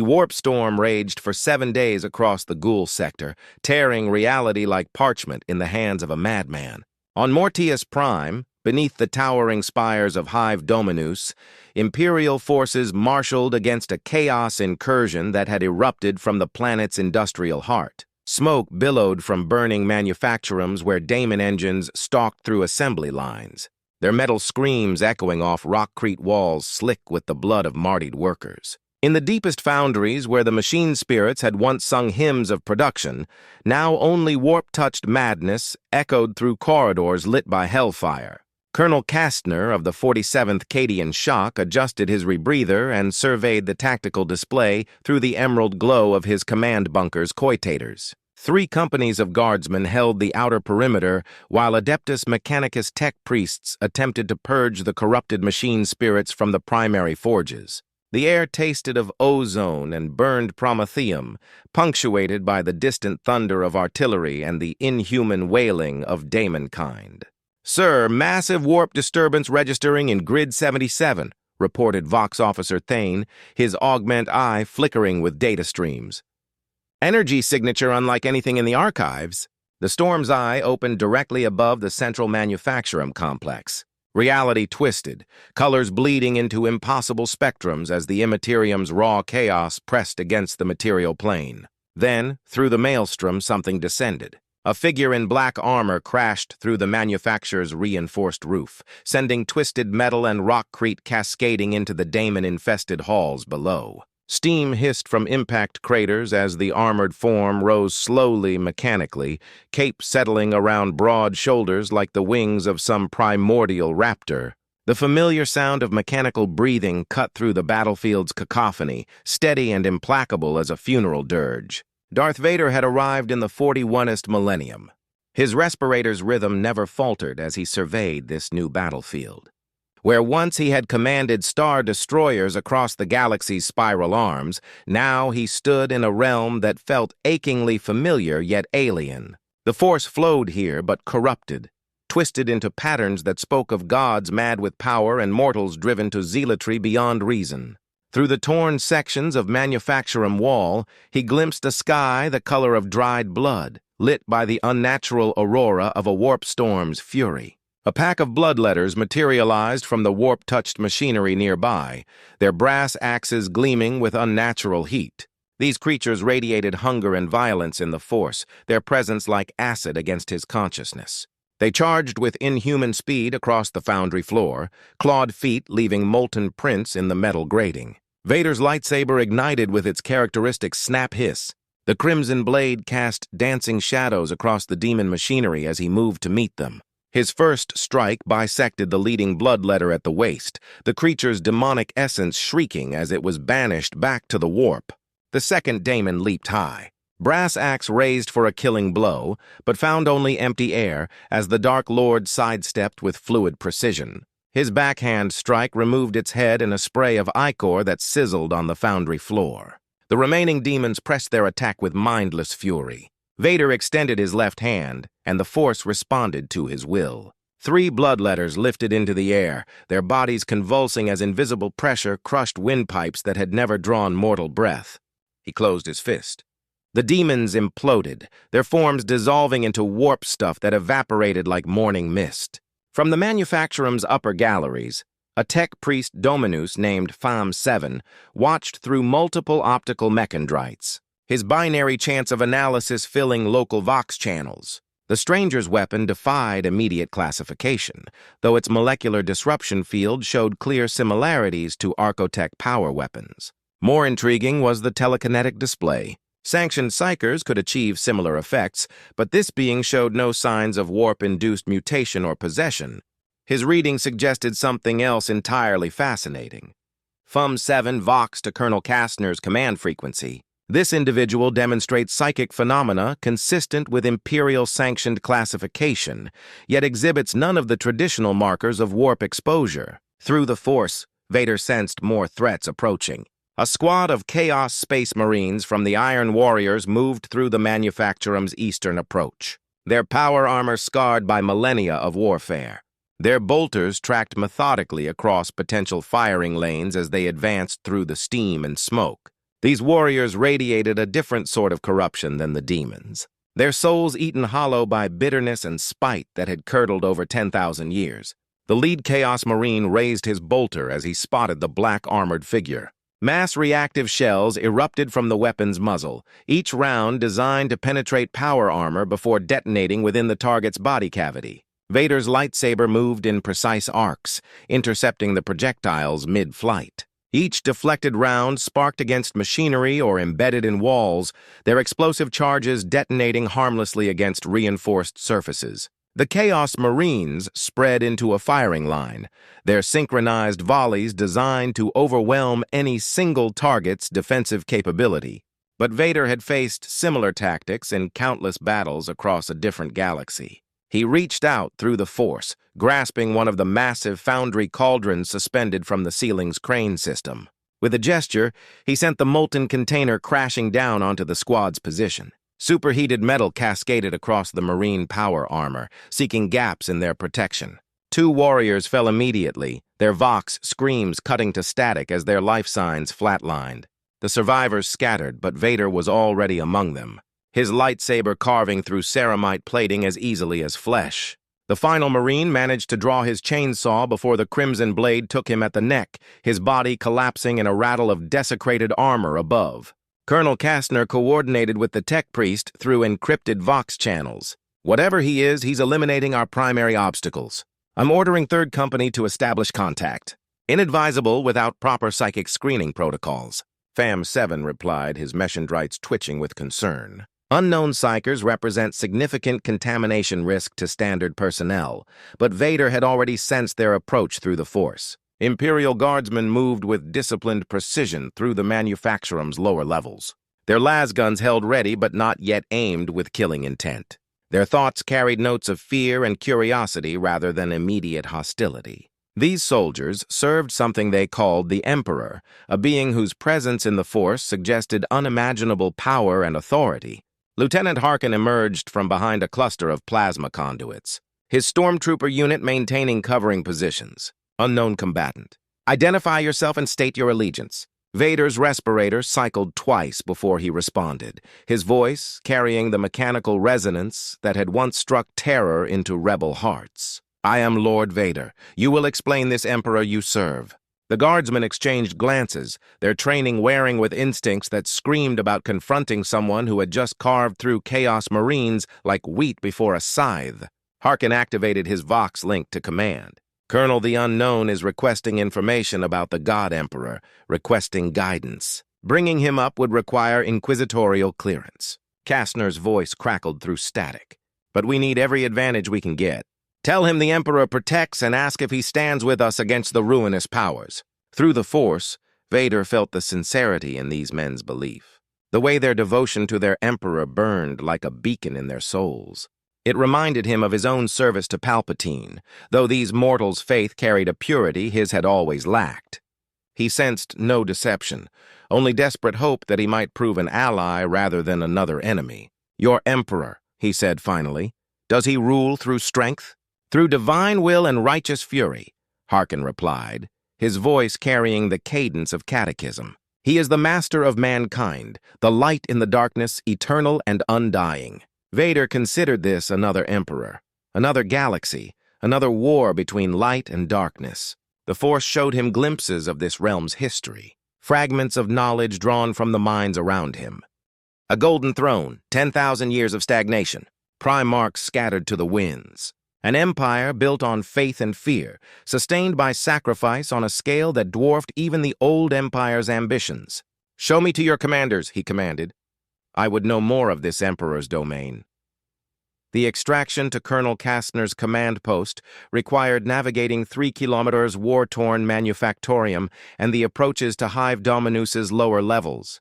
Warp storm raged for 7 days across the Ghoul sector, tearing reality like parchment in the hands of a madman. On Mortius Prime, beneath the towering spires of Hive Dominus, Imperial forces marshaled against a chaos incursion that had erupted from the planet's industrial heart. Smoke billowed from burning manufactorums where daemon engines stalked through assembly lines, their metal screams echoing off rockcrete walls slick with the blood of martyred workers. In the deepest foundries where the machine spirits had once sung hymns of production, now only warp-touched madness echoed through corridors lit by hellfire. Colonel Kastner of the 47th Cadian Shock adjusted his rebreather and surveyed the tactical display through the emerald glow of his command bunker's coitators. 3 companies of guardsmen held the outer perimeter, while Adeptus Mechanicus tech priests attempted to purge the corrupted machine spirits from the primary forges. The air tasted of ozone and burned prometheum, punctuated by the distant thunder of artillery and the inhuman wailing of daemonkind. "Sir, massive warp disturbance registering in Grid 77, reported Vox Officer Thane, his augment eye flickering with data streams. "Energy signature unlike anything in the archives." The Storm's eye opened directly above the central manufacturum complex. Reality twisted, colors bleeding into impossible spectrums as the Immaterium's raw chaos pressed against the material plane. Then, through the maelstrom, something descended. A figure in black armor crashed through the manufacturer's reinforced roof, sending twisted metal and rockcrete cascading into the daemon-infested halls below. Steam hissed from impact craters as the armored form rose slowly mechanically, cape settling around broad shoulders like the wings of some primordial raptor. The familiar sound of mechanical breathing cut through the battlefield's cacophony, steady and implacable as a funeral dirge. Darth Vader had arrived in the 41st Millennium. His respirator's rhythm never faltered as he surveyed this new battlefield. Where once he had commanded star destroyers across the galaxy's spiral arms, now he stood in a realm that felt achingly familiar yet alien. The Force flowed here but corrupted, twisted into patterns that spoke of gods mad with power and mortals driven to zealotry beyond reason. Through the torn sections of manufacturum wall, he glimpsed a sky the color of dried blood, lit by the unnatural aurora of a warp storm's fury. A pack of bloodletters materialized from the warp-touched machinery nearby, their brass axes gleaming with unnatural heat. These creatures radiated hunger and violence in the Force, their presence like acid against his consciousness. They charged with inhuman speed across the foundry floor, clawed feet leaving molten prints in the metal grating. Vader's lightsaber ignited with its characteristic snap hiss. The crimson blade cast dancing shadows across the demon machinery as he moved to meet them. His first strike bisected the leading bloodletter at the waist, the creature's demonic essence shrieking as it was banished back to the warp. The second daemon leaped high. Brass axe raised for a killing blow, but found only empty air as the Dark Lord sidestepped with fluid precision. His backhand strike removed its head in a spray of ichor that sizzled on the foundry floor. The remaining demons pressed their attack with mindless fury. Vader extended his left hand, and the Force responded to his will. 3 bloodletters lifted into the air, their bodies convulsing as invisible pressure crushed windpipes that had never drawn mortal breath. He closed his fist. The demons imploded, their forms dissolving into warp stuff that evaporated like morning mist. From the manufacturum's upper galleries, a tech priest Dominus named Fam 7 watched through multiple optical mechondrites, his binary chance of analysis filling local Vox channels. The stranger's weapon defied immediate classification, though its molecular disruption field showed clear similarities to Archotech power weapons. More intriguing was the telekinetic display. Sanctioned psychers could achieve similar effects, but this being showed no signs of warp-induced mutation or possession. His reading suggested something else entirely fascinating. Fum 7 voxed to Colonel Kastner's command frequency. This individual demonstrates psychic phenomena consistent with Imperial-sanctioned classification, yet exhibits none of the traditional markers of warp exposure. Through the Force, Vader sensed more threats approaching. A squad of Chaos Space Marines from the Iron Warriors moved through the manufacturum's eastern approach, their power armor scarred by millennia of warfare. Their bolters tracked methodically across potential firing lanes as they advanced through the steam and smoke. These warriors radiated a different sort of corruption than the demons. Their souls eaten hollow by bitterness and spite that had curdled over 10,000 years. The lead Chaos Marine raised his bolter as he spotted the black-armored figure. Mass reactive shells erupted from the weapon's muzzle, each round designed to penetrate power armor before detonating within the target's body cavity. Vader's lightsaber moved in precise arcs, intercepting the projectiles mid-flight. Each deflected round sparked against machinery or embedded in walls, their explosive charges detonating harmlessly against reinforced surfaces. The Chaos Marines spread into a firing line, their synchronized volleys designed to overwhelm any single target's defensive capability. But Vader had faced similar tactics in countless battles across a different galaxy. He reached out through the Force, grasping one of the massive foundry cauldrons suspended from the ceiling's crane system. With a gesture, he sent the molten container crashing down onto the squad's position. Superheated metal cascaded across the Marine power armor, seeking gaps in their protection. 2 warriors fell immediately, their Vox screams cutting to static as their life signs flatlined. The survivors scattered, but Vader was already among them, his lightsaber carving through ceramite plating as easily as flesh. The final Marine managed to draw his chainsaw before the crimson blade took him at the neck, his body collapsing in a rattle of desecrated armor above. Colonel Kastner coordinated with the tech priest through encrypted Vox channels. Whatever he is, he's eliminating our primary obstacles. I'm ordering Third Company to establish contact. Inadvisable without proper psychic screening protocols. Fam 7 replied, his meschandrites twitching with concern. Unknown psychers represent significant contamination risk to standard personnel, but Vader had already sensed their approach through the Force. Imperial guardsmen moved with disciplined precision through the manufacturum's lower levels. Their lasguns held ready but not yet aimed with killing intent. Their thoughts carried notes of fear and curiosity rather than immediate hostility. These soldiers served something they called the Emperor, a being whose presence in the Force suggested unimaginable power and authority. Lieutenant Harkin emerged from behind a cluster of plasma conduits, his stormtrooper unit maintaining covering positions. Unknown combatant. Identify yourself and state your allegiance. Vader's respirator cycled twice before he responded, his voice carrying the mechanical resonance that had once struck terror into rebel hearts. I am Lord Vader. You will explain this Emperor you serve. The guardsmen exchanged glances, their training wearing with instincts that screamed about confronting someone who had just carved through Chaos Marines like wheat before a scythe. Harkin activated his Vox link to command. Colonel the Unknown is requesting information about the God Emperor, requesting guidance. Bringing him up would require inquisitorial clearance. Kastner's voice crackled through static. But we need every advantage we can get. Tell him the Emperor protects and ask if he stands with us against the ruinous powers. Through the Force, Vader felt the sincerity in these men's belief. The way their devotion to their Emperor burned like a beacon in their souls. It reminded him of his own service to Palpatine, though these mortals' faith carried a purity his had always lacked. He sensed no deception, only desperate hope that he might prove an ally rather than another enemy. Your Emperor, he said finally, does he rule through strength? Through divine will and righteous fury, Harkin replied, his voice carrying the cadence of catechism. He is the master of mankind, the light in the darkness, eternal and undying. Vader considered this another emperor, another galaxy, another war between light and darkness. The Force showed him glimpses of this realm's history, fragments of knowledge drawn from the minds around him. A golden throne, 10,000 years of stagnation, prime marks scattered to the winds. An empire built on faith and fear, sustained by sacrifice on a scale that dwarfed even the old empire's ambitions. Show me to your commanders, he commanded. I would know more of this Emperor's domain. The extraction to Colonel Kastner's command post required navigating 3 kilometers war-torn manufactorium and the approaches to Hive Dominus's lower levels.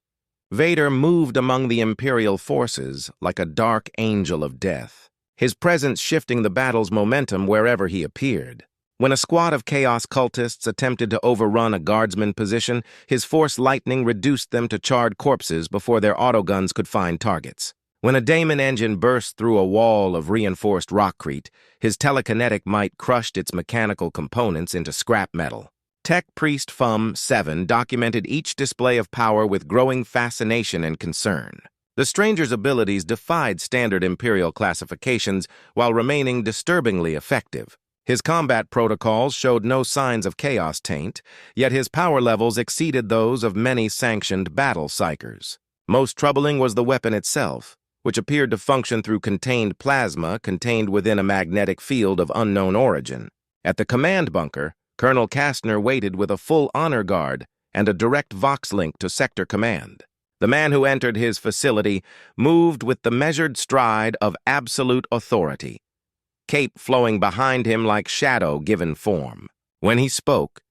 Vader moved among the Imperial forces like a dark angel of death, his presence shifting the battle's momentum wherever he appeared. When a squad of Chaos cultists attempted to overrun a guardsman position, his Force lightning reduced them to charred corpses before their autoguns could find targets. When a Daemon engine burst through a wall of reinforced rockcrete, his telekinetic might crushed its mechanical components into scrap metal. Tech Priest Fum 7 documented each display of power with growing fascination and concern. The stranger's abilities defied standard Imperial classifications while remaining disturbingly effective. His combat protocols showed no signs of chaos taint, yet his power levels exceeded those of many sanctioned battle psychers. Most troubling was the weapon itself, which appeared to function through contained plasma contained within a magnetic field of unknown origin. At the command bunker, Colonel Kastner waited with a full honor guard and a direct Vox link to Sector Command. The man who entered his facility moved with the measured stride of absolute authority, cape flowing behind him like shadow given form. When he spoke,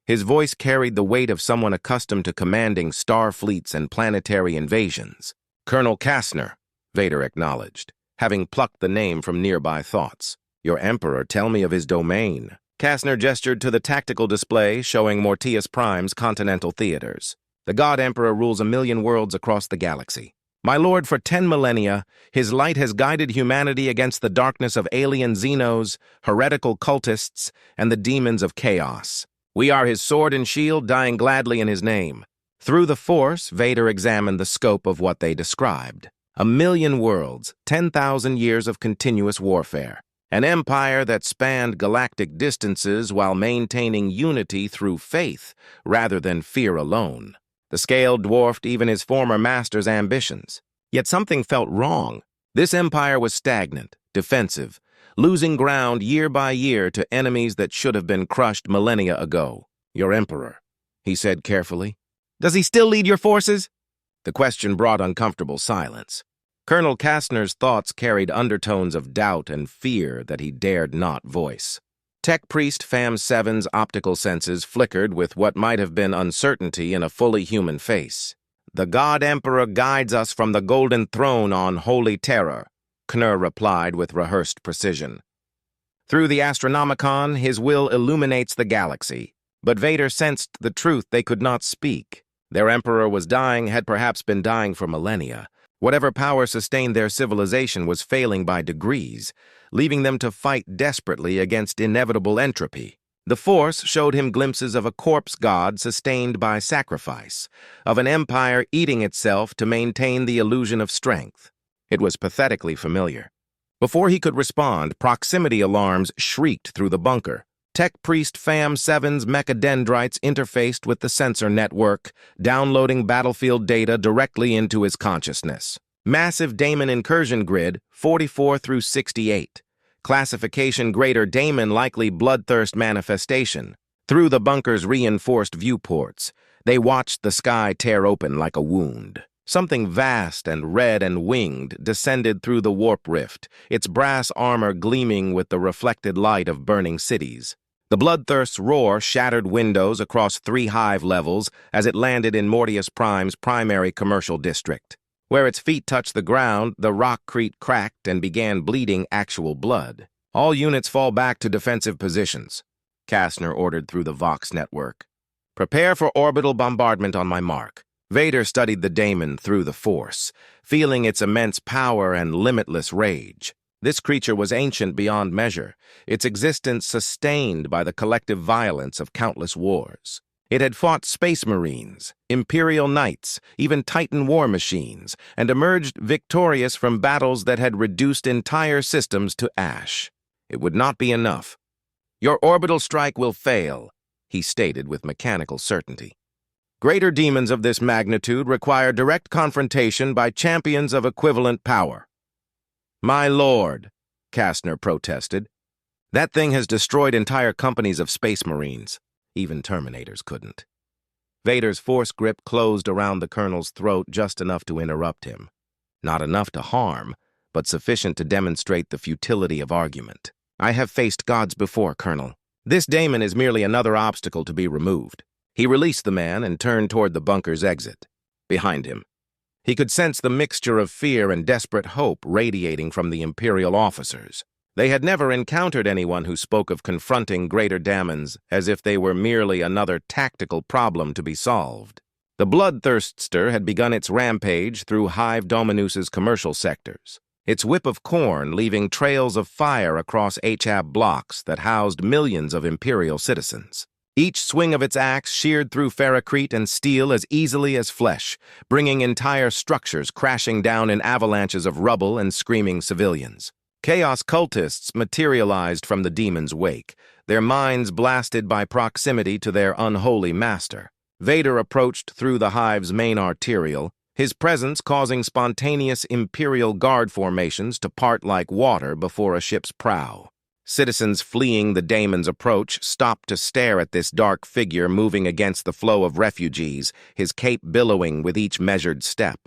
his voice carried the weight of someone accustomed to commanding star fleets and planetary invasions. "Colonel Kastner," Vader acknowledged, having plucked the name from nearby thoughts. "Your Emperor, tell me of his domain." Kastner gestured to the tactical display showing Mortius Prime's continental theaters. "The God Emperor rules 1,000,000 worlds across the galaxy. My lord, for 10 millennia, his light has guided humanity against the darkness of alien xenos, heretical cultists, and the demons of chaos. We are his sword and shield, dying gladly in his name." Through the Force, Vader examined the scope of what they described. 1,000,000 worlds, 10,000 years of continuous warfare. An empire that spanned galactic distances while maintaining unity through faith rather than fear alone. The scale dwarfed even his former master's ambitions. Yet something felt wrong. This empire was stagnant, defensive, losing ground year by year to enemies that should have been crushed millennia ago. "Your Emperor," he said carefully. "Does he still lead your forces?" The question brought uncomfortable silence. Colonel Kastner's thoughts carried undertones of doubt and fear that he dared not voice. Tech Priest Fam 7's optical senses flickered with what might have been uncertainty in a fully human face. "The God Emperor guides us from the Golden Throne on Holy Terror," Knurr replied with rehearsed precision. "Through the Astronomicon, his will illuminates the galaxy." But Vader sensed the truth they could not speak. Their Emperor was dying, had perhaps been dying for millennia. Whatever power sustained their civilization was failing by degrees, leaving them to fight desperately against inevitable entropy. The Force showed him glimpses of a corpse god sustained by sacrifice, of an empire eating itself to maintain the illusion of strength. It was pathetically familiar. Before he could respond, proximity alarms shrieked through the bunker. Tech Priest Fam 7's mechadendrites interfaced with the sensor network, downloading battlefield data directly into his consciousness. Massive Daemon incursion grid, 44 through 68. Classification Greater Daemon likely bloodthirst manifestation. Through the bunker's reinforced viewports, they watched the sky tear open like a wound. Something vast and red and winged descended through the warp rift, its brass armor gleaming with the reflected light of burning cities. The bloodthirst's roar shattered windows across 3 hive levels as it landed in Mortius Prime's primary commercial district. Where its feet touched the ground, the rockcrete cracked and began bleeding actual blood. "All units fall back to defensive positions," Kastner ordered through the Vox network. "Prepare for orbital bombardment on my mark." Vader studied the daemon through the Force, feeling its immense power and limitless rage. This creature was ancient beyond measure, its existence sustained by the collective violence of countless wars. It had fought space marines, Imperial knights, even Titan war machines, and emerged victorious from battles that had reduced entire systems to ash. It would not be enough. "Your orbital strike will fail," he stated with mechanical certainty. "Greater demons of this magnitude require direct confrontation by champions of equivalent power." "My lord," Kastner protested, "that thing has destroyed entire companies of space marines. Even Terminators couldn't." Vader's Force grip closed around the colonel's throat just enough to interrupt him. Not enough to harm, but sufficient to demonstrate the futility of argument. "I have faced gods before, Colonel. This daemon is merely another obstacle to be removed." He released the man and turned toward the bunker's exit. Behind him, he could sense the mixture of fear and desperate hope radiating from the Imperial officers. They had never encountered anyone who spoke of confronting greater daemons as if they were merely another tactical problem to be solved. The bloodthirster had begun its rampage through Hive Dominus's commercial sectors, its whip of corn leaving trails of fire across HAB blocks that housed millions of Imperial citizens. Each swing of its axe sheared through ferrocrete and steel as easily as flesh, bringing entire structures crashing down in avalanches of rubble and screaming civilians. Chaos cultists materialized from the demon's wake, their minds blasted by proximity to their unholy master. Vader approached through the hive's main arterial, his presence causing spontaneous Imperial guard formations to part like water before a ship's prow. Citizens fleeing the daemon's approach stopped to stare at this dark figure moving against the flow of refugees, his cape billowing with each measured step.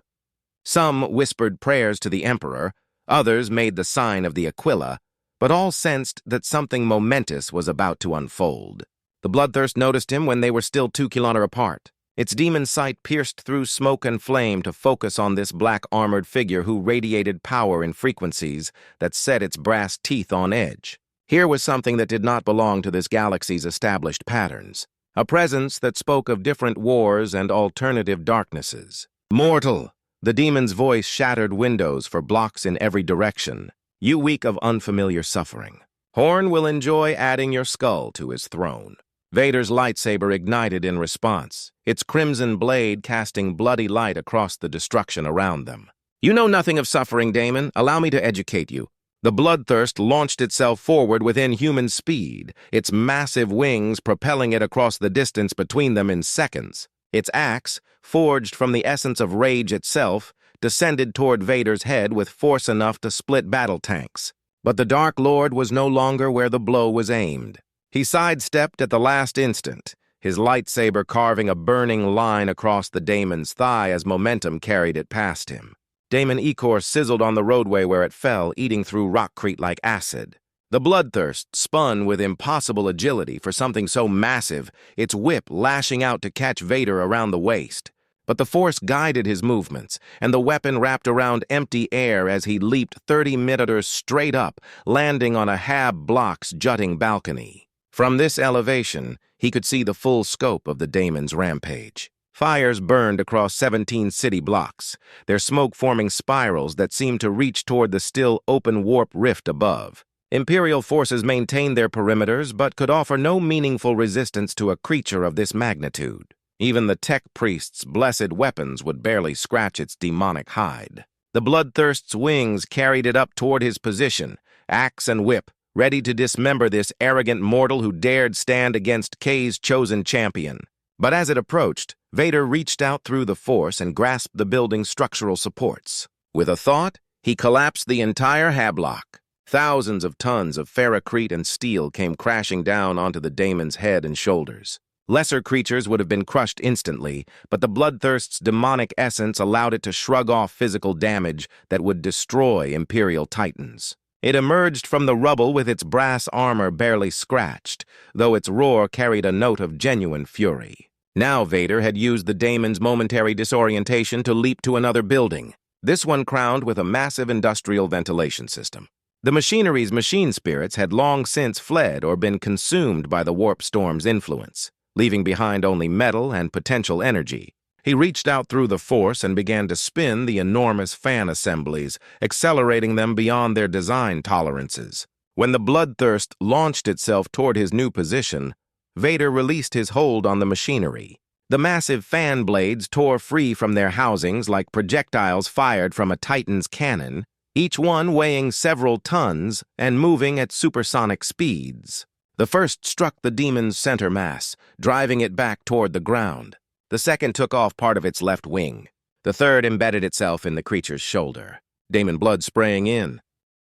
Some whispered prayers to the Emperor, others made the sign of the Aquila, but all sensed that something momentous was about to unfold. The Bloodthirst noticed him when they were still 2 kilometers apart. Its demon sight pierced through smoke and flame to focus on this black-armored figure who radiated power in frequencies that set its brass teeth on edge. Here was something that did not belong to this galaxy's established patterns, a presence that spoke of different wars and alternative darknesses. Mortal! The demon's voice shattered windows for blocks in every direction. You weak of unfamiliar suffering. Horn will enjoy adding your skull to his throne. Vader's lightsaber ignited in response, its crimson blade casting bloody light across the destruction around them. You know nothing of suffering, Daemon. Allow me to educate you. The Bloodthirst launched itself forward with inhuman speed, its massive wings propelling it across the distance between them in seconds. Its axe, forged from the essence of rage itself, descended toward Vader's head with force enough to split battle tanks. But the Dark Lord was no longer where the blow was aimed. He sidestepped at the last instant, his lightsaber carving a burning line across the daemon's thigh as momentum carried it past him. Daemon Echor sizzled on the roadway where it fell, eating through rockcrete like acid. The Bloodthirst spun with impossible agility for something so massive, its whip lashing out to catch Vader around the waist. But the Force guided his movements, and the weapon wrapped around empty air as he leaped 30 meters straight up, landing on a Hab block's jutting balcony. From this elevation, he could see the full scope of the daemon's rampage. Fires burned across 17 city blocks, their smoke forming spirals that seemed to reach toward the still open warp rift above. Imperial forces maintained their perimeters but could offer no meaningful resistance to a creature of this magnitude. Even the tech priest's blessed weapons would barely scratch its demonic hide. The Bloodthirst's wings carried it up toward his position, axe and whip, ready to dismember this arrogant mortal who dared stand against K's chosen champion. But as it approached, Vader reached out through the Force and grasped the building's structural supports. With a thought, he collapsed the entire hablock. Thousands of tons of ferrocrete and steel came crashing down onto the daemon's head and shoulders. Lesser creatures would have been crushed instantly, but the Bloodthirst's demonic essence allowed it to shrug off physical damage that would destroy Imperial Titans. It emerged from the rubble with its brass armor barely scratched, though its roar carried a note of genuine fury. Now Vader had used the daemon's momentary disorientation to leap to another building, this one crowned with a massive industrial ventilation system. The machinery's machine spirits had long since fled or been consumed by the warp storm's influence, leaving behind only metal and potential energy. He reached out through the Force and began to spin the enormous fan assemblies, accelerating them beyond their design tolerances. When the Bloodthirst launched itself toward his new position, Vader released his hold on the machinery. The massive fan blades tore free from their housings like projectiles fired from a Titan's cannon, each one weighing several tons and moving at supersonic speeds. The first struck the demon's center mass, driving it back toward the ground. The second took off part of its left wing. The third embedded itself in the creature's shoulder, daemon blood spraying in.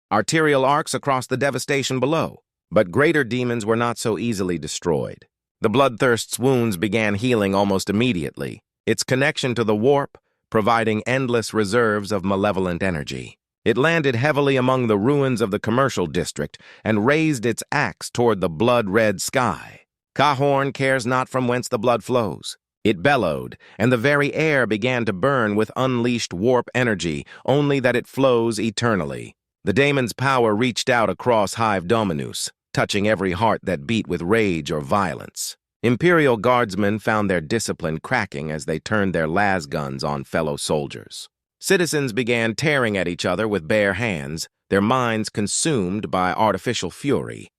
Arterial arcs across the devastation below. But greater demons were not so easily destroyed. The Bloodthirst's wounds began healing almost immediately, its connection to the warp providing endless reserves of malevolent energy. It landed heavily among the ruins of the commercial district and raised its axe toward the blood-red sky. Cahorn cares not from whence the blood flows. It bellowed, and the very air began to burn with unleashed warp energy, only that it flows eternally. The daemon's power reached out across Hive Dominus, touching every heart that beat with rage or violence. Imperial guardsmen found their discipline cracking as they turned their las guns on fellow soldiers. Citizens began tearing at each other with bare hands, their minds consumed by artificial fury.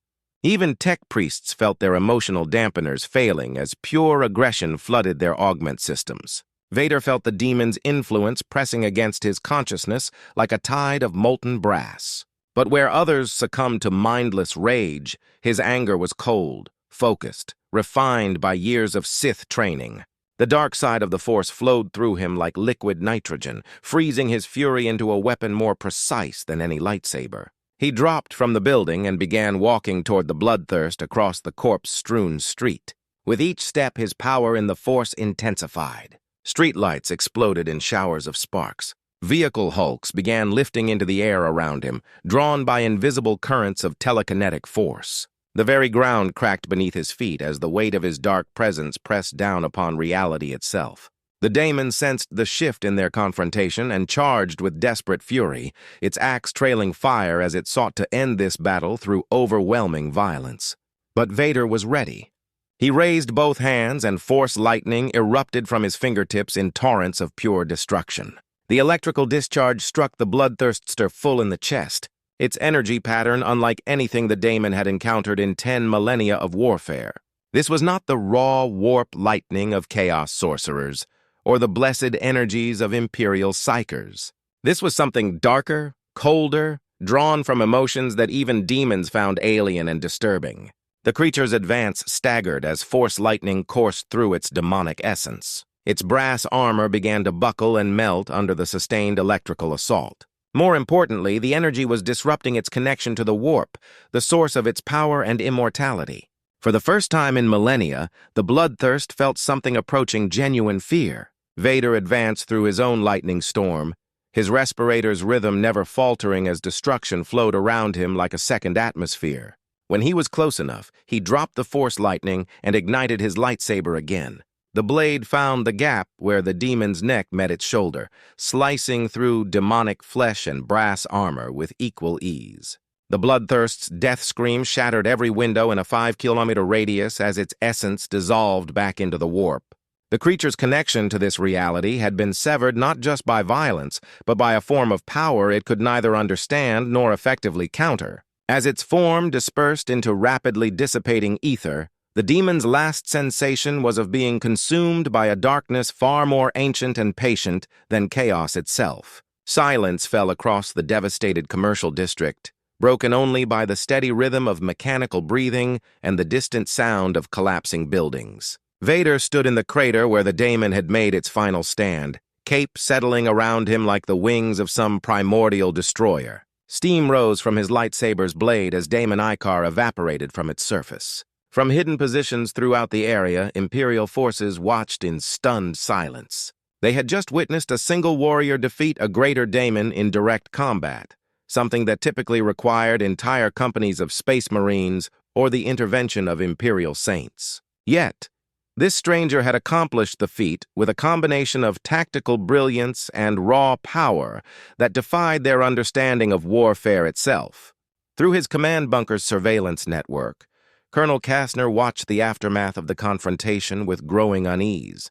Even tech priests felt their emotional dampeners failing as pure aggression flooded their augment systems. Vader felt the demon's influence pressing against his consciousness like a tide of molten brass. But where others succumbed to mindless rage, his anger was cold, focused, refined by years of Sith training. The dark side of the Force flowed through him like liquid nitrogen, freezing his fury into a weapon more precise than any lightsaber. He dropped from the building and began walking toward the bloodthirst across the corpse-strewn street. With each step, his power in the Force intensified. Streetlights exploded in showers of sparks. Vehicle hulks began lifting into the air around him, drawn by invisible currents of telekinetic force. The very ground cracked beneath his feet as the weight of his dark presence pressed down upon reality itself. The daemon sensed the shift in their confrontation and charged with desperate fury, its axe trailing fire as it sought to end this battle through overwhelming violence. But Vader was ready. He raised both hands and Force lightning erupted from his fingertips in torrents of pure destruction. The electrical discharge struck the bloodthirster full in the chest, its energy pattern unlike anything the daemon had encountered in 10 millennia of warfare. This was not the raw warp lightning of chaos sorcerers, or the blessed energies of Imperial psychers. This was something darker, colder, drawn from emotions that even demons found alien and disturbing. The creature's advance staggered as Force lightning coursed through its demonic essence. Its brass armor began to buckle and melt under the sustained electrical assault. More importantly, the energy was disrupting its connection to the warp, the source of its power and immortality. For the first time in millennia, the bloodthirst felt something approaching genuine fear. Vader advanced through his own lightning storm, his respirator's rhythm never faltering as destruction flowed around him like a second atmosphere. When he was close enough, he dropped the Force lightning and ignited his lightsaber again. The blade found the gap where the demon's neck met its shoulder, slicing through demonic flesh and brass armor with equal ease. The bloodthirst's death scream shattered every window in a 5-kilometer radius as its essence dissolved back into the warp. The creature's connection to this reality had been severed not just by violence, but by a form of power it could neither understand nor effectively counter. As its form dispersed into rapidly dissipating ether, the demon's last sensation was of being consumed by a darkness far more ancient and patient than chaos itself. Silence fell across the devastated commercial district, broken only by the steady rhythm of mechanical breathing and the distant sound of collapsing buildings. Vader stood in the crater where the daemon had made its final stand, cape settling around him like the wings of some primordial destroyer. Steam rose from his lightsaber's blade as Daemon Icar evaporated from its surface. From hidden positions throughout the area, Imperial forces watched in stunned silence. They had just witnessed a single warrior defeat a greater daemon in direct combat, something that typically required entire companies of space marines or the intervention of Imperial saints. Yet, this stranger had accomplished the feat with a combination of tactical brilliance and raw power that defied their understanding of warfare itself. Through his command bunker's surveillance network, Colonel Kastner watched the aftermath of the confrontation with growing unease.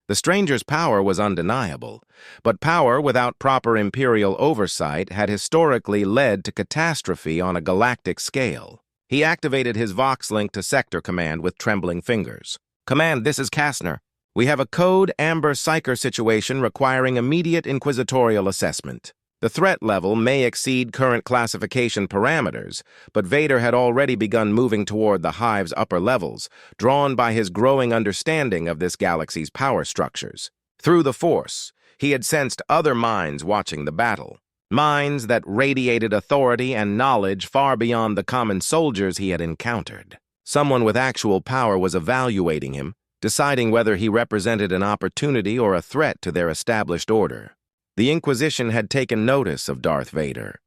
The stranger's power was undeniable, but power without proper Imperial oversight had historically led to catastrophe on a galactic scale. He activated his Vox link to Sector Command with trembling fingers. "Command, this is Kastner. We have a Code Amber Psyker situation requiring immediate inquisitorial assessment. The threat level may exceed current classification parameters, but Vader had already begun moving toward the Hive's upper levels, drawn by his growing understanding of this galaxy's power structures. Through the Force, he had sensed other minds watching the battle. Minds that radiated authority and knowledge far beyond the common soldiers he had encountered. Someone with actual power was evaluating him, deciding whether he represented an opportunity or a threat to their established order. The Inquisition had taken notice of Darth Vader.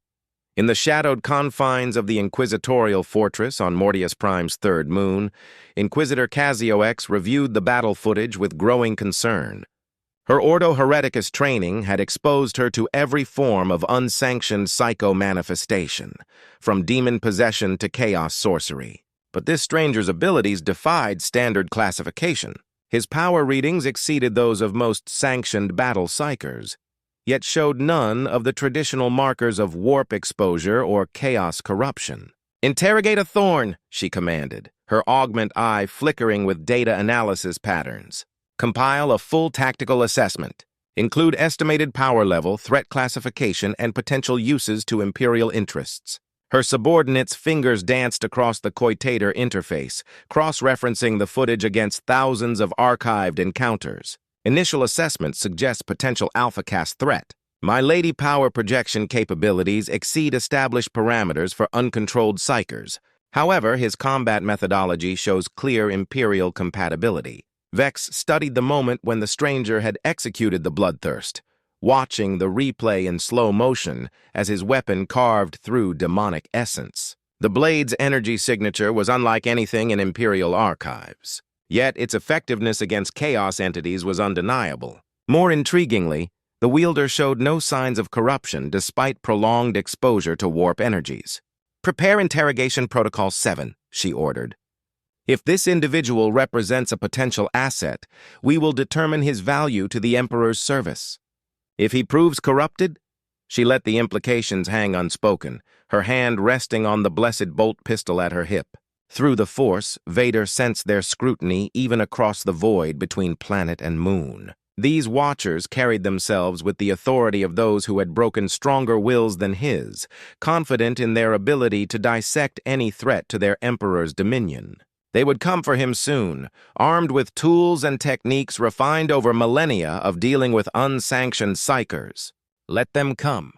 In the shadowed confines of the Inquisitorial Fortress on Mortius Prime's third moon, Inquisitor Cassiox reviewed the battle footage with growing concern. Her Ordo Hereticus training had exposed her to every form of unsanctioned psycho-manifestation, from demon possession to chaos sorcery. But this stranger's abilities defied standard classification. His power readings exceeded those of most sanctioned battle psychers, yet showed none of the traditional markers of warp exposure or chaos corruption. "Interrogate a thorn," she commanded, her augment eye flickering with data analysis patterns. "Compile a full tactical assessment. Include estimated power level, threat classification, and potential uses to Imperial interests." Her subordinate's fingers danced across the Coitator interface, cross-referencing the footage against thousands of archived encounters. Initial assessment suggests potential alpha-cast threat. My Lady Power projection capabilities exceed established parameters for uncontrolled psychers. However, his combat methodology shows clear Imperial compatibility. Vex studied the moment when the stranger had executed the bloodthirst, watching the replay in slow motion as his weapon carved through demonic essence. The blade's energy signature was unlike anything in Imperial archives, yet its effectiveness against chaos entities was undeniable. More intriguingly, the wielder showed no signs of corruption despite prolonged exposure to warp energies. "Prepare Interrogation Protocol 7, she ordered. "If this individual represents a potential asset, we will determine his value to the Emperor's service. If he proves corrupted—" She let the implications hang unspoken, her hand resting on the blessed bolt pistol at her hip. Through the Force, Vader sensed their scrutiny even across the void between planet and moon. These watchers carried themselves with the authority of those who had broken stronger wills than his, confident in their ability to dissect any threat to their Emperor's dominion. They would come for him soon, armed with tools and techniques refined over millennia of dealing with unsanctioned psychers. Let them come.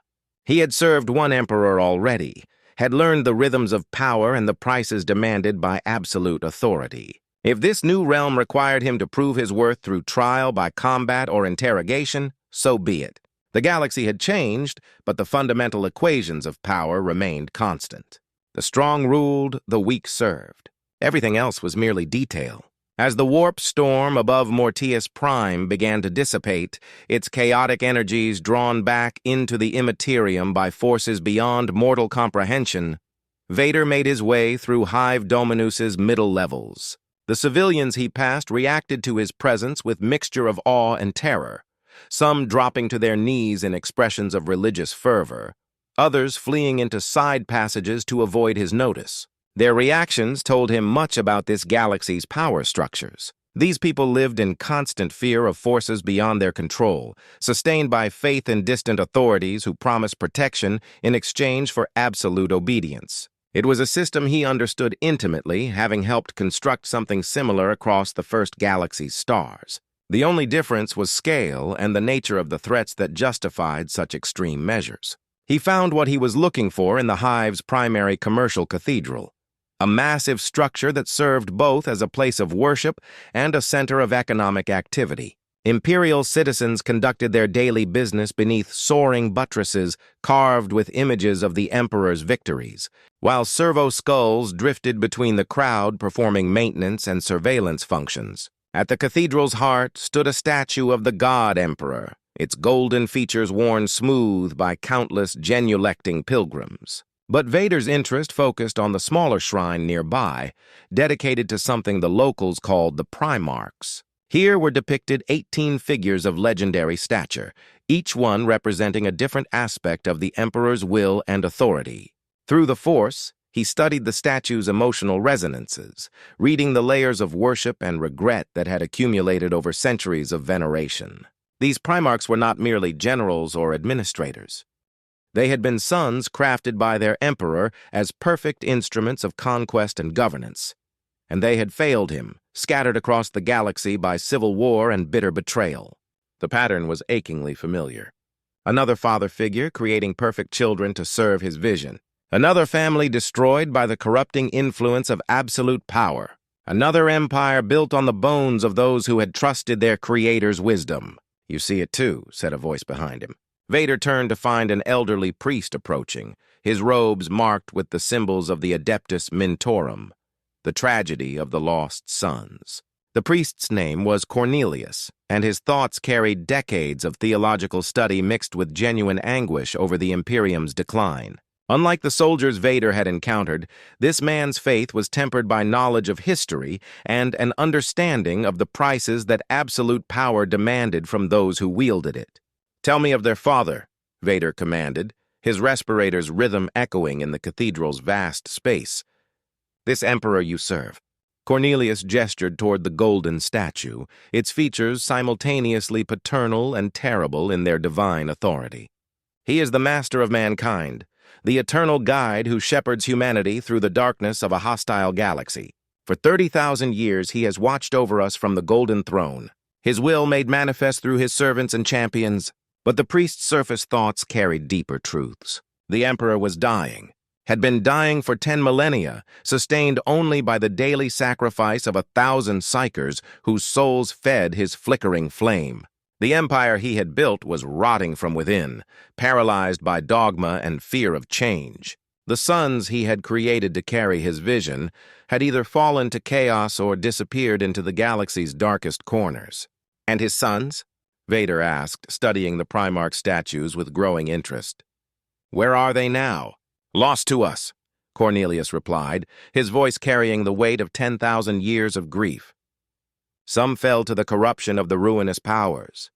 He had served one emperor already, had learned the rhythms of power and the prices demanded by absolute authority. If this new realm required him to prove his worth through trial by combat or interrogation, so be it. The galaxy had changed, but the fundamental equations of power remained constant. The strong ruled, the weak served. Everything else was merely detail. As the warp storm above Mortius Prime began to dissipate, its chaotic energies drawn back into the Imperium by forces beyond mortal comprehension, Vader made his way through Hive Dominus's middle levels. The civilians he passed reacted to his presence with mixture of awe and terror, some dropping to their knees in expressions of religious fervor, others fleeing into side passages to avoid his notice. Their reactions told him much about this galaxy's power structures. These people lived in constant fear of forces beyond their control, sustained by faith in distant authorities who promised protection in exchange for absolute obedience. It was a system he understood intimately, having helped construct something similar across the first galaxy's stars. The only difference was scale and the nature of the threats that justified such extreme measures. He found what he was looking for in the Hive's primary commercial cathedral, a massive structure that served both as a place of worship and a center of economic activity. Imperial citizens conducted their daily business beneath soaring buttresses carved with images of the Emperor's victories, while servo skulls drifted between the crowd performing maintenance and surveillance functions. At the cathedral's heart stood a statue of the God Emperor, its golden features worn smooth by countless genulecting pilgrims. But Vader's interest focused on the smaller shrine nearby, dedicated to something the locals called the Primarchs. Here were depicted 18 figures of legendary stature, each one representing a different aspect of the Emperor's will and authority. Through the Force, he studied the statue's emotional resonances, reading the layers of worship and regret that had accumulated over centuries of veneration. These Primarchs were not merely generals or administrators. They had been sons crafted by their Emperor as perfect instruments of conquest and governance. And they had failed him, scattered across the galaxy by civil war and bitter betrayal. The pattern was achingly familiar. Another father figure creating perfect children to serve his vision. Another family destroyed by the corrupting influence of absolute power. Another empire built on the bones of those who had trusted their creator's wisdom. "You see it too," said a voice behind him. Vader turned to find an elderly priest approaching, his robes marked with the symbols of the Adeptus Mintorum, the tragedy of the lost sons. The priest's name was Cornelius, and his thoughts carried decades of theological study mixed with genuine anguish over the Imperium's decline. Unlike the soldiers Vader had encountered, this man's faith was tempered by knowledge of history and an understanding of the prices that absolute power demanded from those who wielded it. "Tell me of their father," Vader commanded, his respirator's rhythm echoing in the cathedral's vast space. "This emperor you serve." Cornelius gestured toward the golden statue, its features simultaneously paternal and terrible in their divine authority. "He is the master of mankind, the eternal guide who shepherds humanity through the darkness of a hostile galaxy. For 30,000 years he has watched over us from the golden throne, his will made manifest through his servants and champions." But the priest's surface thoughts carried deeper truths. The emperor was dying, had been dying for 10 millennia, sustained only by the daily sacrifice of 1,000 psychers whose souls fed his flickering flame. The empire he had built was rotting from within, paralyzed by dogma and fear of change. The sons he had created to carry his vision had either fallen to chaos or disappeared into the galaxy's darkest corners. "And his sons?" Vader asked, studying the Primarch statues with growing interest. "Where are they now?" "Lost to us," Cornelius replied, his voice carrying the weight of 10,000 years of grief. "Some fell to the corruption of the ruinous powers.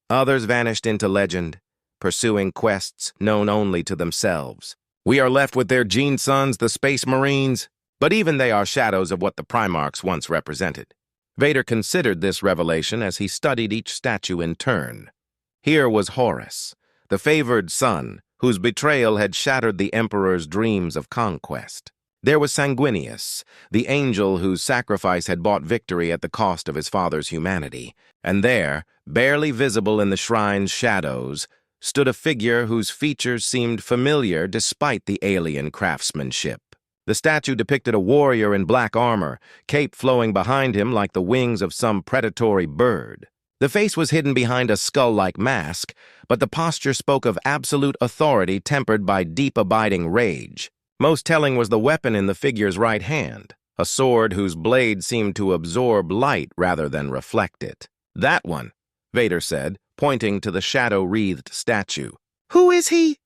Others vanished into legend, pursuing quests known only to themselves. We are left with their gene sons, the Space Marines, but even they are shadows of what the Primarchs once represented." Vader considered this revelation as he studied each statue in turn. Here was Horus, the favored son, whose betrayal had shattered the Emperor's dreams of conquest. There was Sanguinius, the angel whose sacrifice had bought victory at the cost of his father's humanity. And there, barely visible in the shrine's shadows, stood a figure whose features seemed familiar despite the alien craftsmanship. The statue depicted a warrior in black armor, cape flowing behind him like the wings of some predatory bird. The face was hidden behind a skull-like mask, but the posture spoke of absolute authority tempered by deep abiding rage. Most telling was the weapon in the figure's right hand, a sword whose blade seemed to absorb light rather than reflect it. "That one," Vader said, pointing to the shadow-wreathed statue. "Who is he?"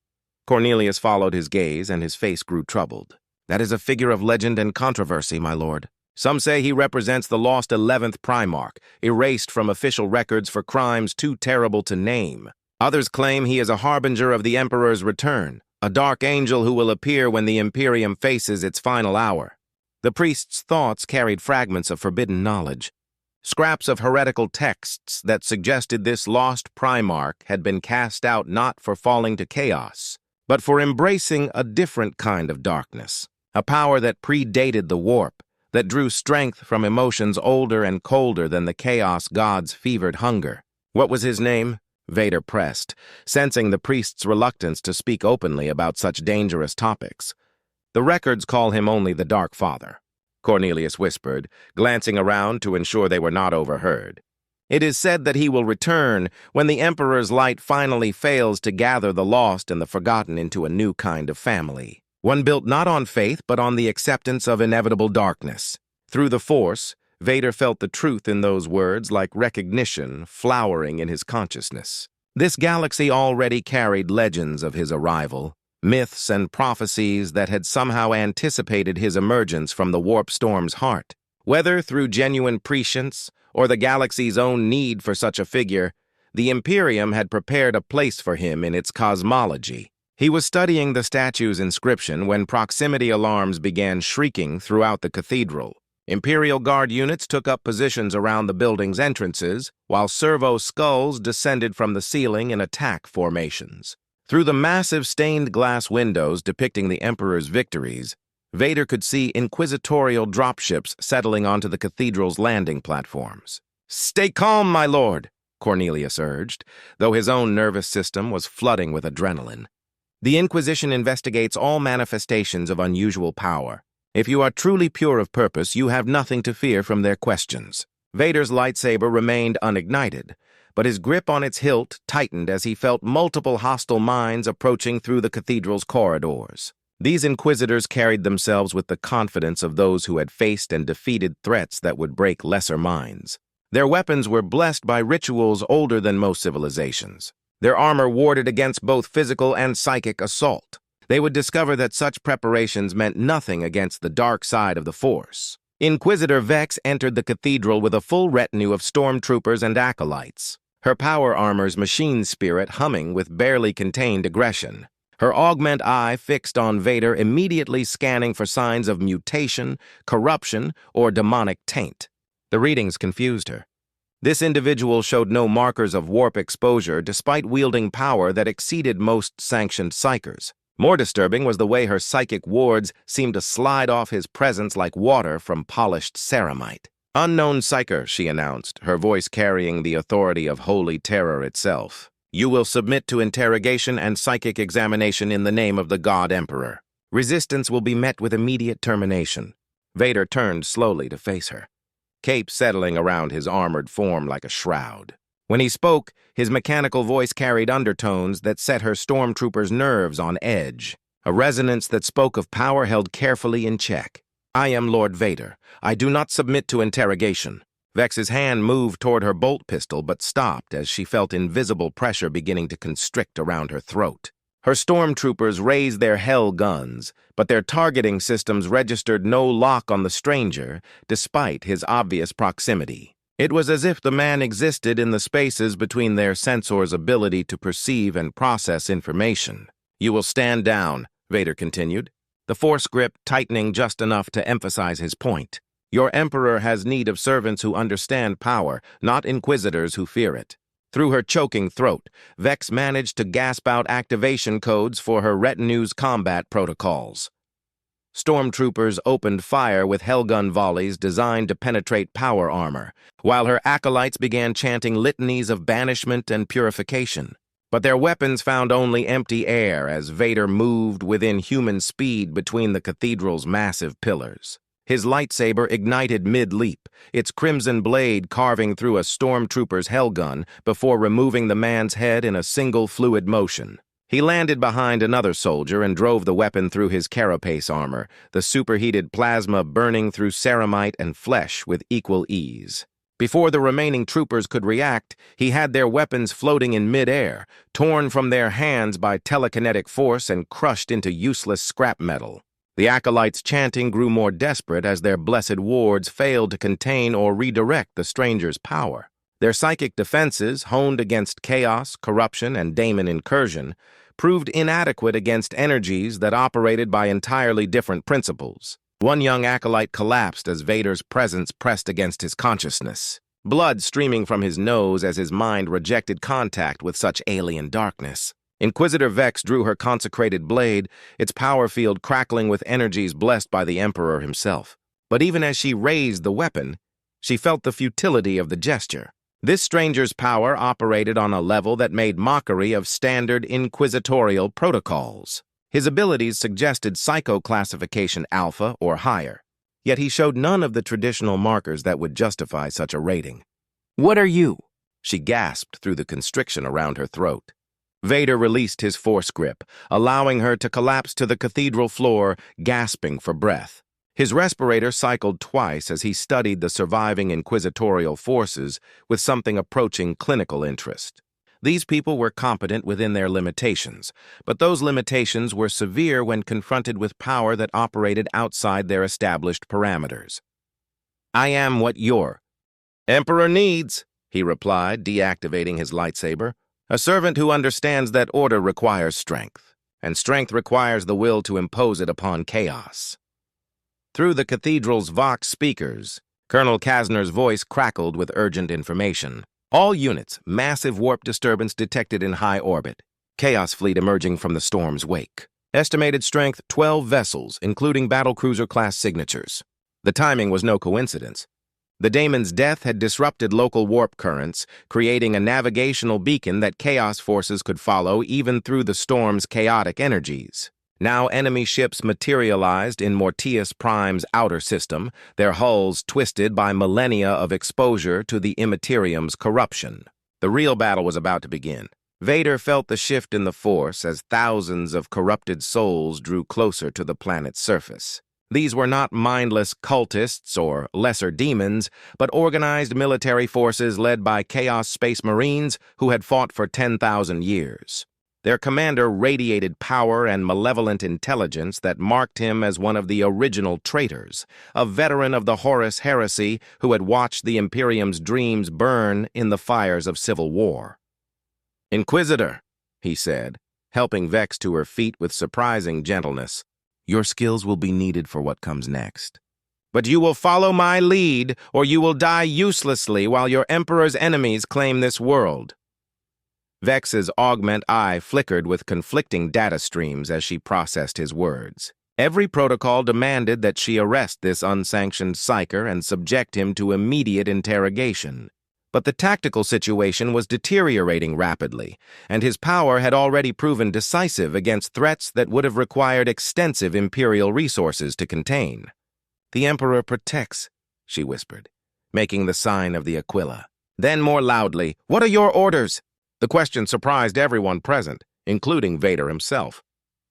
Cornelius followed his gaze, and his face grew troubled. "That is a figure of legend and controversy, my lord. Some say he represents the lost 11th Primarch, erased from official records for crimes too terrible to name. Others claim he is a harbinger of the Emperor's return, a dark angel who will appear when the Imperium faces its final hour." The priest's thoughts carried fragments of forbidden knowledge, scraps of heretical texts that suggested this lost Primarch had been cast out not for falling to chaos, but for embracing a different kind of darkness, a power that predated the warp, that drew strength from emotions older and colder than the chaos god's fevered hunger. "What was his name?" Vader pressed, sensing the priest's reluctance to speak openly about such dangerous topics. "The records call him only the Dark Father," Cornelius whispered, glancing around to ensure they were not overheard. "It is said that he will return when the Emperor's light finally fails to gather the lost and the forgotten into a new kind of family. One built not on faith, but on the acceptance of inevitable darkness." Through the Force, Vader felt the truth in those words like recognition flowering in his consciousness. This galaxy already carried legends of his arrival, myths and prophecies that had somehow anticipated his emergence from the warp storm's heart. Whether through genuine prescience or the galaxy's own need for such a figure, the Imperium had prepared a place for him in its cosmology. He was studying the statue's inscription when proximity alarms began shrieking throughout the cathedral. Imperial Guard units took up positions around the building's entrances, while servo skulls descended from the ceiling in attack formations. Through the massive stained glass windows depicting the Emperor's victories, Vader could see inquisitorial dropships settling onto the cathedral's landing platforms. "Stay calm, my lord," Cornelius urged, though his own nervous system was flooding with adrenaline. "The Inquisition investigates all manifestations of unusual power. If you are truly pure of purpose, you have nothing to fear from their questions." Vader's lightsaber remained unignited, but his grip on its hilt tightened as he felt multiple hostile minds approaching through the cathedral's corridors. These inquisitors carried themselves with the confidence of those who had faced and defeated threats that would break lesser minds. Their weapons were blessed by rituals older than most civilizations. Their armor warded against both physical and psychic assault. They would discover that such preparations meant nothing against the dark side of the Force. Inquisitor Vex entered the cathedral with a full retinue of stormtroopers and acolytes, her power armor's machine spirit humming with barely contained aggression. her augment eye fixed on Vader, immediately scanning for signs of mutation, corruption, or demonic taint. The readings confused her. This individual showed no markers of warp exposure despite wielding power that exceeded most sanctioned psychers. More disturbing was the way her psychic wards seemed to slide off his presence like water from polished ceramite. "Unknown psycher," she announced, her voice carrying the authority of holy terror itself. "You will submit to interrogation and psychic examination in the name of the God Emperor. Resistance will be met with immediate termination." Vader turned slowly to face her, cape settling around his armored form like a shroud. When he spoke, his mechanical voice carried undertones that set her stormtroopers' nerves on edge, a resonance that spoke of power held carefully in check. "I am Lord Vader. I do not submit to interrogation." Vex's hand moved toward her bolt pistol but stopped as she felt invisible pressure beginning to constrict around her throat. Her stormtroopers raised their hell guns, but their targeting systems registered no lock on the stranger, despite his obvious proximity. It was as if the man existed in the spaces between their sensors' ability to perceive and process information. "You will stand down," Vader continued, the force grip tightening just enough to emphasize his point. "Your Emperor has need of servants who understand power, not inquisitors who fear it." Through her choking throat, Vex managed to gasp out activation codes for her retinue's combat protocols. Stormtroopers opened fire with hellgun volleys designed to penetrate power armor, while her acolytes began chanting litanies of banishment and purification. But their weapons found only empty air as Vader moved within human speed between the cathedral's massive pillars. His lightsaber ignited mid-leap, its crimson blade carving through a stormtrooper's hellgun before removing the man's head in a single fluid motion. He landed behind another soldier and drove the weapon through his carapace armor, the superheated plasma burning through ceramite and flesh with equal ease. Before the remaining troopers could react, he had their weapons floating in mid-air, torn from their hands by telekinetic force and crushed into useless scrap metal. The acolytes' chanting grew more desperate as their blessed wards failed to contain or redirect the stranger's power. Their psychic defenses, honed against chaos, corruption, and daemon incursion, proved inadequate against energies that operated by entirely different principles. One young acolyte collapsed as Vader's presence pressed against his consciousness, blood streaming from his nose as his mind rejected contact with such alien darkness. Inquisitor Vex drew her consecrated blade, its power field crackling with energies blessed by the Emperor himself. But even as she raised the weapon, she felt the futility of the gesture. This stranger's power operated on a level that made mockery of standard inquisitorial protocols. His abilities suggested psycho-classification alpha or higher, yet he showed none of the traditional markers that would justify such a rating. "What are you?" she gasped through the constriction around her throat. Vader released his force grip, allowing her to collapse to the cathedral floor, gasping for breath. His respirator cycled twice as he studied the surviving inquisitorial forces with something approaching clinical interest. These people were competent within their limitations, but those limitations were severe when confronted with power that operated outside their established parameters. "I am what your Emperor needs," he replied, deactivating his lightsaber. "A servant who understands that order requires strength, and strength requires the will to impose it upon chaos." Through the cathedral's Vox speakers, Colonel Kasner's voice crackled with urgent information. "All units, massive warp disturbance detected in high orbit. Chaos fleet emerging from the storm's wake. Estimated strength 12 vessels, including battlecruiser-class signatures." The timing was no coincidence. The daemon's death had disrupted local warp currents, creating a navigational beacon that chaos forces could follow even through the storm's chaotic energies. Now enemy ships materialized in Mortius Prime's outer system, their hulls twisted by millennia of exposure to the Imperium's corruption. The real battle was about to begin. Vader felt the shift in the Force as thousands of corrupted souls drew closer to the planet's surface. These were not mindless cultists or lesser demons, but organized military forces led by Chaos Space Marines who had fought for 10,000 years. Their commander radiated power and malevolent intelligence that marked him as one of the original traitors, a veteran of the Horus heresy who had watched the Imperium's dreams burn in the fires of civil war. "Inquisitor," he said, helping Vex to her feet with surprising gentleness. "Your skills will be needed for what comes next. But you will follow my lead, or you will die uselessly while your Emperor's enemies claim this world." Vex's augment eye flickered with conflicting data streams as she processed his words. Every protocol demanded that she arrest this unsanctioned psyker and subject him to immediate interrogation. But the tactical situation was deteriorating rapidly, and his power had already proven decisive against threats that would have required extensive Imperial resources to contain. "The Emperor protects," she whispered, making the sign of the Aquila. Then more loudly, "What are your orders?" The question surprised everyone present, including Vader himself.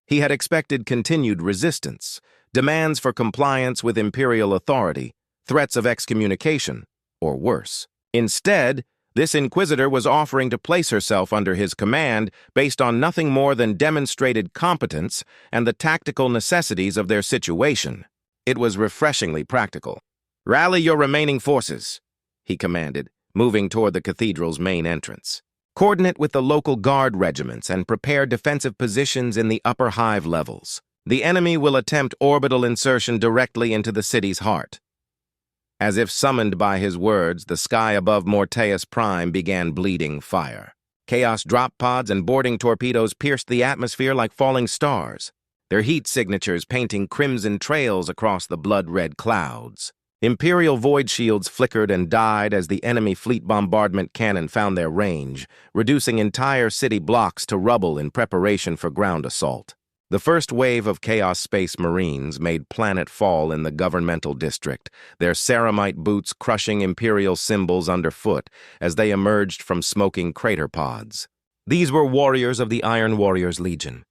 He had expected continued resistance, demands for compliance with Imperial authority, threats of excommunication, or worse. Instead, this Inquisitor was offering to place herself under his command based on nothing more than demonstrated competence and the tactical necessities of their situation. It was refreshingly practical. "Rally your remaining forces," he commanded, moving toward the cathedral's main entrance. "Coordinate with the local guard regiments and prepare defensive positions in the upper hive levels. The enemy will attempt orbital insertion directly into the city's heart." As if summoned by his words, the sky above Morteus Prime began bleeding fire. Chaos drop pods and boarding torpedoes pierced the atmosphere like falling stars, their heat signatures painting crimson trails across the blood-red clouds. Imperial void shields flickered and died as the enemy fleet bombardment cannon found their range, reducing entire city blocks to rubble in preparation for ground assault. The first wave of Chaos Space Marines made planetfall in the governmental district, their ceramite boots crushing Imperial symbols underfoot as they emerged from smoking crater pods. These were warriors of the Iron Warriors Legion,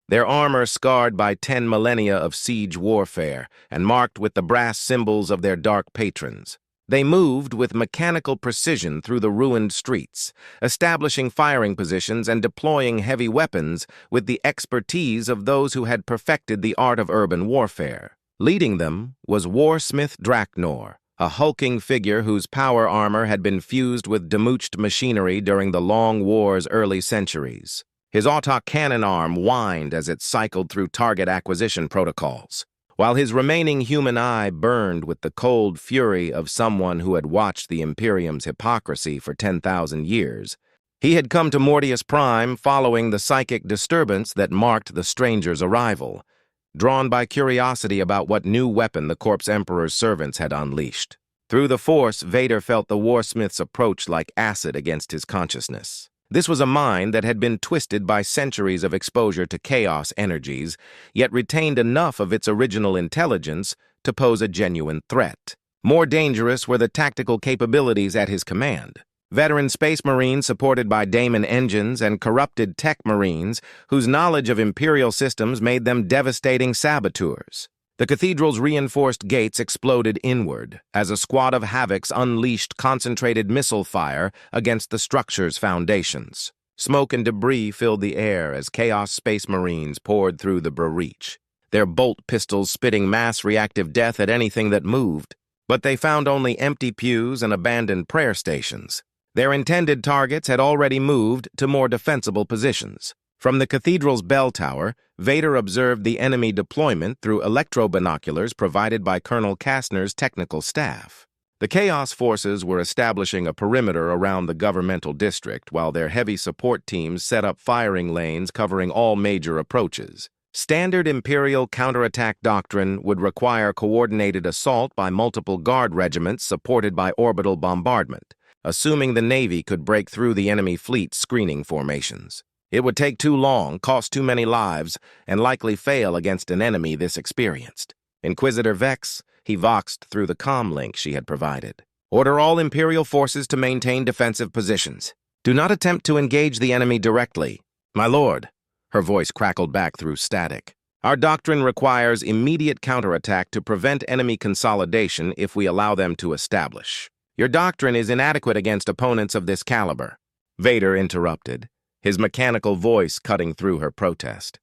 their armor scarred by 10 millennia of siege warfare and marked with the brass symbols of their dark patrons. They moved with mechanical precision through the ruined streets, establishing firing positions and deploying heavy weapons with the expertise of those who had perfected the art of urban warfare. Leading them was Warsmith Draknor, a hulking figure whose power armor had been fused with demouched machinery during the Long War's early centuries. His autocannon arm whined as it cycled through target acquisition protocols, while his remaining human eye burned with the cold fury of someone who had watched the Imperium's hypocrisy for 10,000 years. He had come to Morteus Prime following the psychic disturbance that marked the stranger's arrival, drawn by curiosity about what new weapon the Corpse Emperor's servants had unleashed. Through the Force, Vader felt the Warsmith's approach like acid against his consciousness. This was a mind that had been twisted by centuries of exposure to chaos energies, yet retained enough of its original intelligence to pose a genuine threat. More dangerous were the tactical capabilities at his command. Veteran Space Marines supported by Daemon engines and corrupted Tech Marines whose knowledge of Imperial systems made them devastating saboteurs. The cathedral's reinforced gates exploded inward as a squad of Havocs unleashed concentrated missile fire against the structure's foundations. Smoke and debris filled the air as Chaos Space Marines poured through the breach, their bolt pistols spitting mass reactive death at anything that moved. But they found only empty pews and abandoned prayer stations. Their intended targets had already moved to more defensible positions. From the cathedral's bell tower, Vader observed the enemy deployment through electro-binoculars provided by Colonel Kastner's technical staff. The Chaos forces were establishing a perimeter around the governmental district while their heavy support teams set up firing lanes covering all major approaches. Standard Imperial counterattack doctrine would require coordinated assault by multiple guard regiments supported by orbital bombardment, assuming the Navy could break through the enemy fleet's screening formations. It would take too long, cost too many lives, and likely fail against an enemy this experienced. Inquisitor Vex, he voxed through the comm link she had provided. "Order all Imperial forces to maintain defensive positions. Do not attempt to engage the enemy directly." "My lord," her voice crackled back through static. "Our doctrine requires immediate counterattack to prevent enemy consolidation if we allow them to establish. Your doctrine is inadequate against opponents of this caliber." Vader interrupted, his mechanical voice cutting through her protest.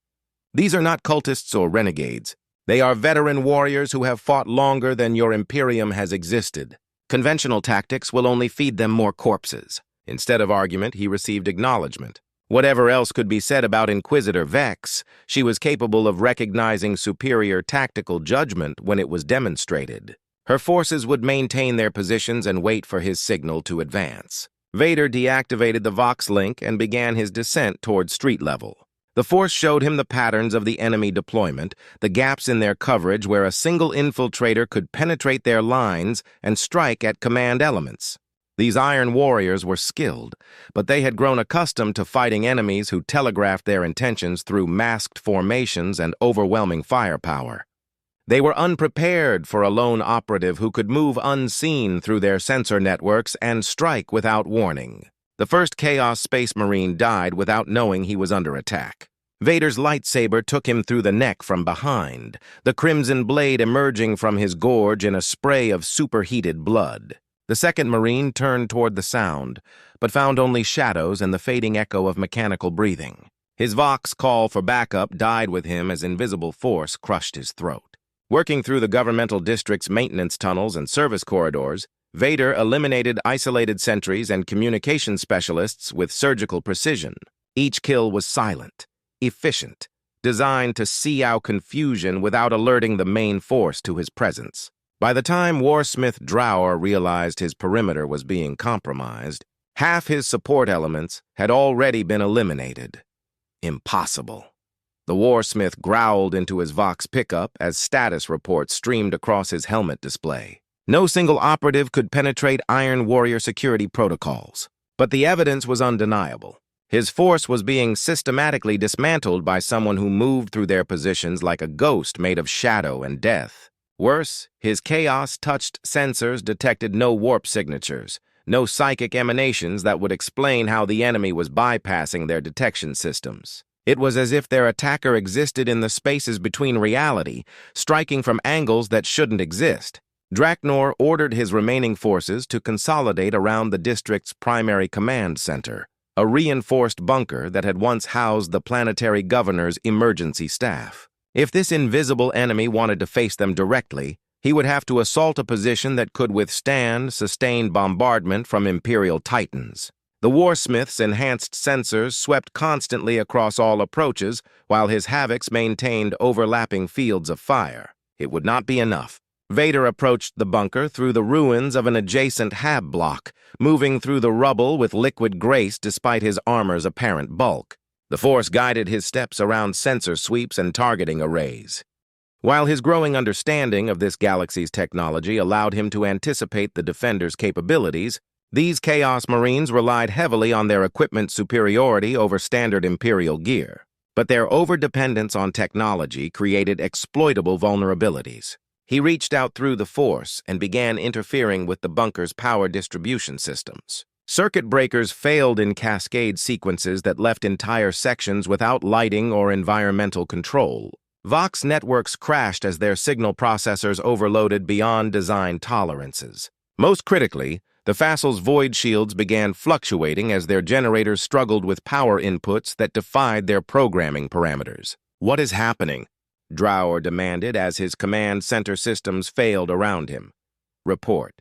"These are not cultists or renegades. They are veteran warriors who have fought longer than your Imperium has existed. Conventional tactics will only feed them more corpses." Instead of argument, he received acknowledgement. Whatever else could be said about Inquisitor Vex, she was capable of recognizing superior tactical judgment when it was demonstrated. Her forces would maintain their positions and wait for his signal to advance. Vader deactivated the Vox link and began his descent toward street level. The Force showed him the patterns of the enemy deployment, the gaps in their coverage where a single infiltrator could penetrate their lines and strike at command elements. These Iron Warriors were skilled, but they had grown accustomed to fighting enemies who telegraphed their intentions through masked formations and overwhelming firepower. They were unprepared for a lone operative who could move unseen through their sensor networks and strike without warning. The first Chaos Space Marine died without knowing he was under attack. Vader's lightsaber took him through the neck from behind, the crimson blade emerging from his gorge in a spray of superheated blood. The second Marine turned toward the sound, but found only shadows and the fading echo of mechanical breathing. His Vox call for backup died with him as invisible force crushed his throat. Working through the governmental district's maintenance tunnels and service corridors, Vader eliminated isolated sentries and communication specialists with surgical precision. Each kill was silent, efficient, designed to see out confusion without alerting the main force to his presence. By the time Warsmith Drower realized his perimeter was being compromised, half his support elements had already been eliminated. Impossible. The Warsmith growled into his Vox pickup as status reports streamed across his helmet display. No single operative could penetrate Iron Warrior security protocols, but the evidence was undeniable. His force was being systematically dismantled by someone who moved through their positions like a ghost made of shadow and death. Worse, his chaos-touched sensors detected no warp signatures, no psychic emanations that would explain how the enemy was bypassing their detection systems. It was as if their attacker existed in the spaces between reality, striking from angles that shouldn't exist. Draknor ordered his remaining forces to consolidate around the district's primary command center, a reinforced bunker that had once housed the planetary governor's emergency staff. If this invisible enemy wanted to face them directly, he would have to assault a position that could withstand sustained bombardment from Imperial Titans. The Warsmith's enhanced sensors swept constantly across all approaches, while his Havocs maintained overlapping fields of fire. It would not be enough. Vader approached the bunker through the ruins of an adjacent hab block, moving through the rubble with liquid grace despite his armor's apparent bulk. The Force guided his steps around sensor sweeps and targeting arrays. While his growing understanding of this galaxy's technology allowed him to anticipate the Defender's capabilities, these Chaos Marines relied heavily on their equipment superiority over standard Imperial gear. But their overdependence on technology created exploitable vulnerabilities. He reached out through the Force and began interfering with the bunker's power distribution systems. Circuit breakers failed in cascade sequences that left entire sections without lighting or environmental control. Vox networks crashed as their signal processors overloaded beyond design tolerances. Most critically, the Fascel's void shields began fluctuating as their generators struggled with power inputs that defied their programming parameters. "What is happening?" Drower demanded as his command center systems failed around him. Report.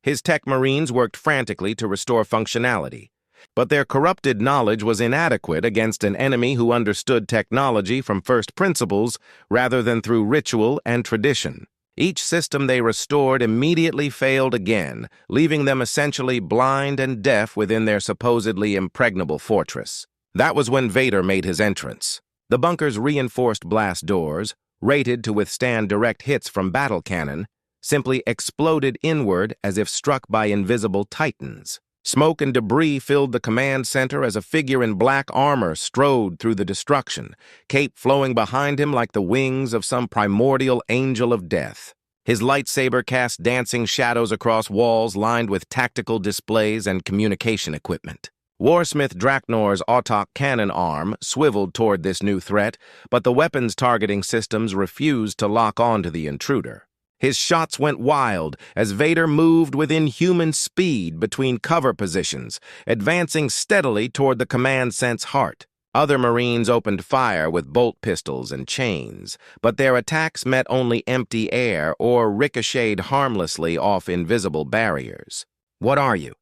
His tech marines worked frantically to restore functionality, but their corrupted knowledge was inadequate against an enemy who understood technology from first principles rather than through ritual and tradition. Each system they restored immediately failed again, leaving them essentially blind and deaf within their supposedly impregnable fortress. That was when Vader made his entrance. The bunker's reinforced blast doors, rated to withstand direct hits from battle cannon, simply exploded inward as if struck by invisible titans. Smoke and debris filled the command center as a figure in black armor strode through the destruction, cape flowing behind him like the wings of some primordial angel of death. His lightsaber cast dancing shadows across walls lined with tactical displays and communication equipment. Warsmith Draknor's Autok cannon arm swiveled toward this new threat, but the weapon's targeting systems refused to lock onto the intruder. His shots went wild as Vader moved with inhuman speed between cover positions, advancing steadily toward the command cent's heart. Other Marines opened fire with bolt pistols and chains, but their attacks met only empty air or ricocheted harmlessly off invisible barriers. "What are you?"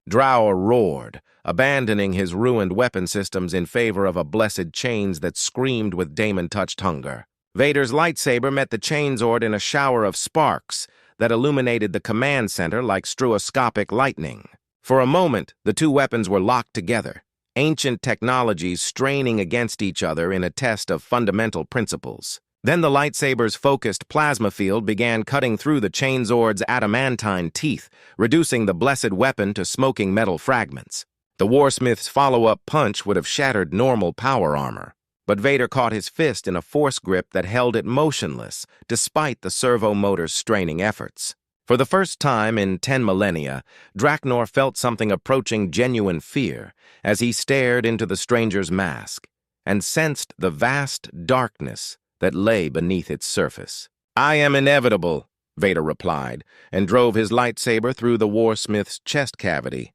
Drow roared, abandoning his ruined weapon systems in favor of a blessed chains that screamed with demon-touched hunger. Vader's lightsaber met the Chainsword in a shower of sparks that illuminated the command center like stroboscopic lightning. For a moment, the two weapons were locked together, ancient technologies straining against each other in a test of fundamental principles. Then the lightsaber's focused plasma field began cutting through the Chainsword's adamantine teeth, reducing the blessed weapon to smoking metal fragments. The Warsmith's follow-up punch would have shattered normal power armor, but Vader caught his fist in a force grip that held it motionless, despite the servo motor's straining efforts. For the first time in 10 millennia, Draknor felt something approaching genuine fear as he stared into the stranger's mask and sensed the vast darkness that lay beneath its surface. "I am inevitable," Vader replied, and drove his lightsaber through the Warsmith's chest cavity.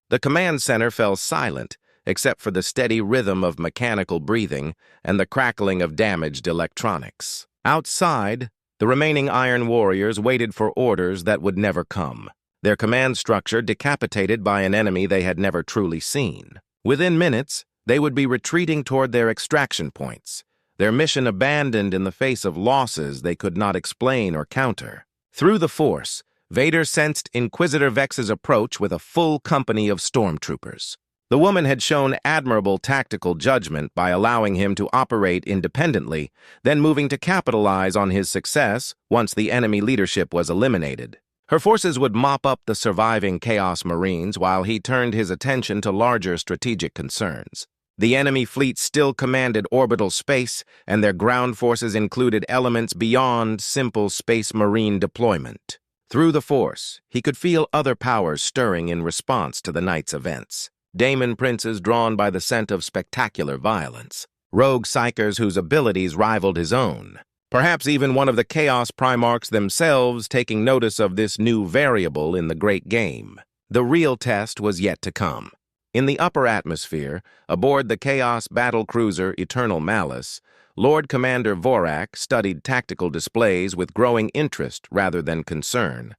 The command center fell silent, except for the steady rhythm of mechanical breathing and the crackling of damaged electronics. Outside, the remaining Iron Warriors waited for orders that would never come, their command structure decapitated by an enemy they had never truly seen. Within minutes, they would be retreating toward their extraction points, their mission abandoned in the face of losses they could not explain or counter. Through the Force, Vader sensed Inquisitor Vex's approach with a full company of stormtroopers. The woman had shown admirable tactical judgment by allowing him to operate independently, then moving to capitalize on his success once the enemy leadership was eliminated. Her forces would mop up the surviving Chaos Marines while he turned his attention to larger strategic concerns. The enemy fleet still commanded orbital space, and their ground forces included elements beyond simple Space Marine deployment. Through the Force, he could feel other powers stirring in response to the night's events. Daemon princes drawn by the scent of spectacular violence. Rogue psychers whose abilities rivaled his own. Perhaps even one of the Chaos Primarchs themselves taking notice of this new variable in the great game. The real test was yet to come. In the upper atmosphere, aboard the Chaos battle cruiser Eternal Malice, Lord Commander Vorak studied tactical displays with growing interest rather than concern.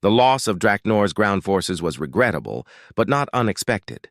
The loss of Draknor's ground forces was regrettable, but not unexpected.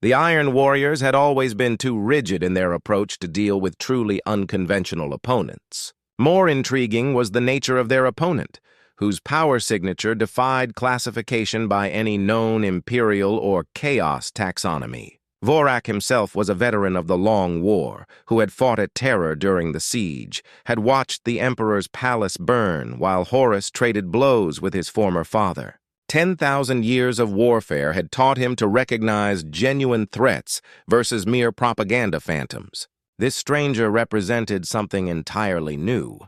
The Iron Warriors had always been too rigid in their approach to deal with truly unconventional opponents. More intriguing was the nature of their opponent, whose power signature defied classification by any known Imperial or Chaos taxonomy. Vorak himself was a veteran of the Long War, who had fought at Terror during the siege, had watched the Emperor's palace burn while Horus traded blows with his former father. 10,000 years of warfare had taught him to recognize genuine threats versus mere propaganda phantoms. This stranger represented something entirely new,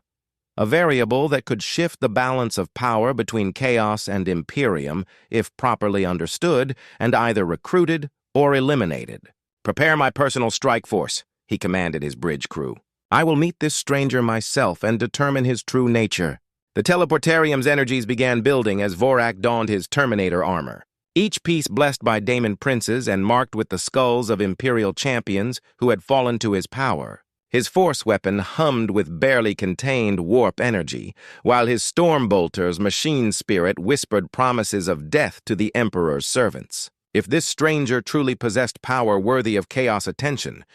a variable that could shift the balance of power between Chaos and Imperium if properly understood and either recruited or eliminated. "Prepare my personal strike force," he commanded his bridge crew. "I will meet this stranger myself and determine his true nature." The teleportarium's energies began building as Vorak donned his Terminator armor, each piece blessed by Daemon princes and marked with the skulls of Imperial champions who had fallen to his power. His force weapon hummed with barely contained warp energy, while his Stormbolter's machine spirit whispered promises of death to the Emperor's servants. If this stranger truly possessed power worthy of Chaos attention,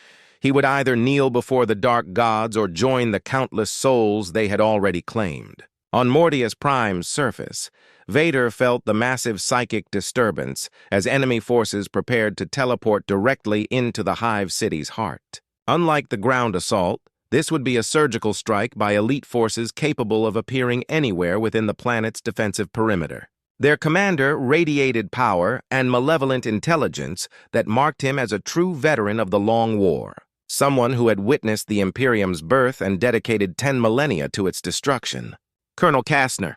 he would either kneel before the dark gods or join the countless souls they had already claimed. On Mortius Prime's surface, Vader felt the massive psychic disturbance as enemy forces prepared to teleport directly into the Hive city's heart. Unlike the ground assault, this would be a surgical strike by elite forces capable of appearing anywhere within the planet's defensive perimeter. Their commander radiated power and malevolent intelligence that marked him as a true veteran of the Long War, someone who had witnessed the Imperium's birth and dedicated 10 millennia to its destruction. Colonel Kastner.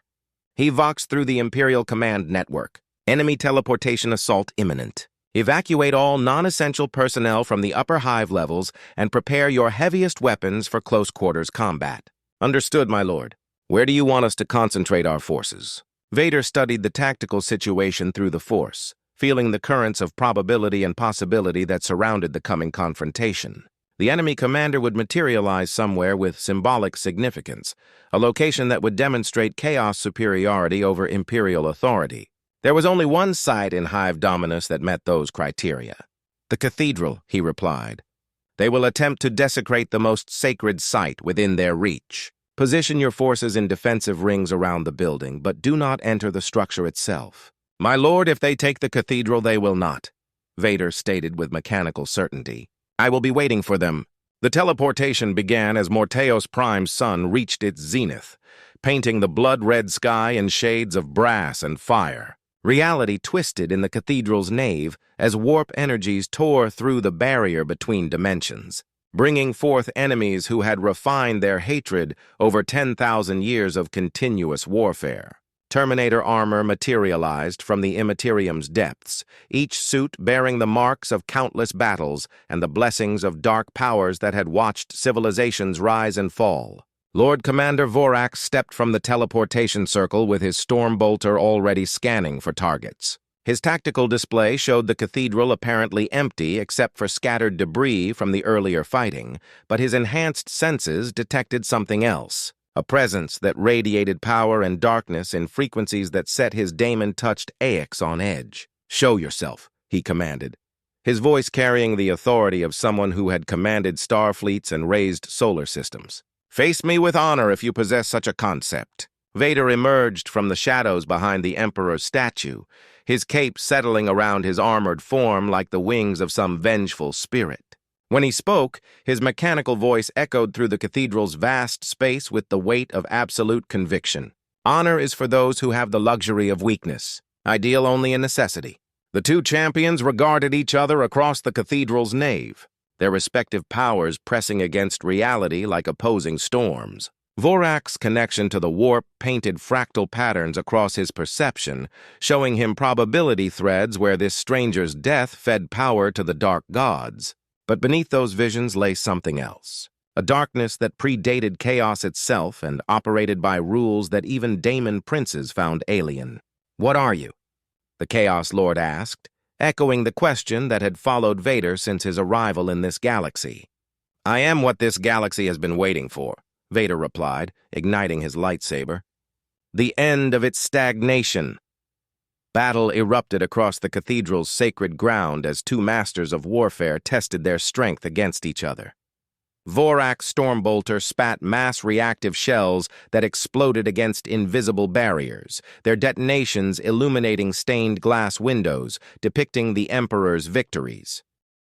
He voxed through the Imperial command network. Enemy teleportation assault imminent. Evacuate all non-essential personnel from the upper Hive levels and prepare your heaviest weapons for close quarters combat. Understood, my lord. Where do you want us to concentrate our forces? Vader studied the tactical situation through the Force, feeling the currents of probability and possibility that surrounded the coming confrontation. The enemy commander would materialize somewhere with symbolic significance, a location that would demonstrate Chaos superiority over Imperial authority. There was only one site in Hive Dominus that met those criteria. The cathedral, he replied. They will attempt to desecrate the most sacred site within their reach. Position your forces in defensive rings around the building, but do not enter the structure itself. My lord, if they take the cathedral, they will not, Vader stated with mechanical certainty. I will be waiting for them. The teleportation began as Morteos Prime's sun reached its zenith, painting the blood-red sky in shades of brass and fire. Reality twisted in the cathedral's nave as warp energies tore through the barrier between dimensions, bringing forth enemies who had refined their hatred over 10,000 years of continuous warfare. Terminator armor materialized from the Imperium's depths, each suit bearing the marks of countless battles and the blessings of dark powers that had watched civilizations rise and fall. Lord Commander Vorax stepped from the teleportation circle with his Stormbolter already scanning for targets. His tactical display showed the cathedral apparently empty except for scattered debris from the earlier fighting, but his enhanced senses detected something else, a presence that radiated power and darkness in frequencies that set his daemon-touched AX on edge. "Show yourself," he commanded, his voice carrying the authority of someone who had commanded star fleets and raised solar systems. "Face me with honor if you possess such a concept." Vader emerged from the shadows behind the Emperor's statue, his cape settling around his armored form like the wings of some vengeful spirit. When he spoke, his mechanical voice echoed through the cathedral's vast space with the weight of absolute conviction. "Honor is for those who have the luxury of weakness, ideal only in necessity." The two champions regarded each other across the cathedral's nave, their respective powers pressing against reality like opposing storms. Vorax's connection to the warp painted fractal patterns across his perception, showing him probability threads where this stranger's death fed power to the dark gods. But beneath those visions lay something else, a darkness that predated chaos itself and operated by rules that even daemon princes found alien. "What are you?" the Chaos Lord asked, echoing the question that had followed Vader since his arrival in this galaxy. "I am what this galaxy has been waiting for," Vader replied, igniting his lightsaber. "The end of its stagnation." Battle erupted across the cathedral's sacred ground as two masters of warfare tested their strength against each other. Vorax's Stormbolter spat mass reactive shells that exploded against invisible barriers, their detonations illuminating stained glass windows, depicting the Emperor's victories.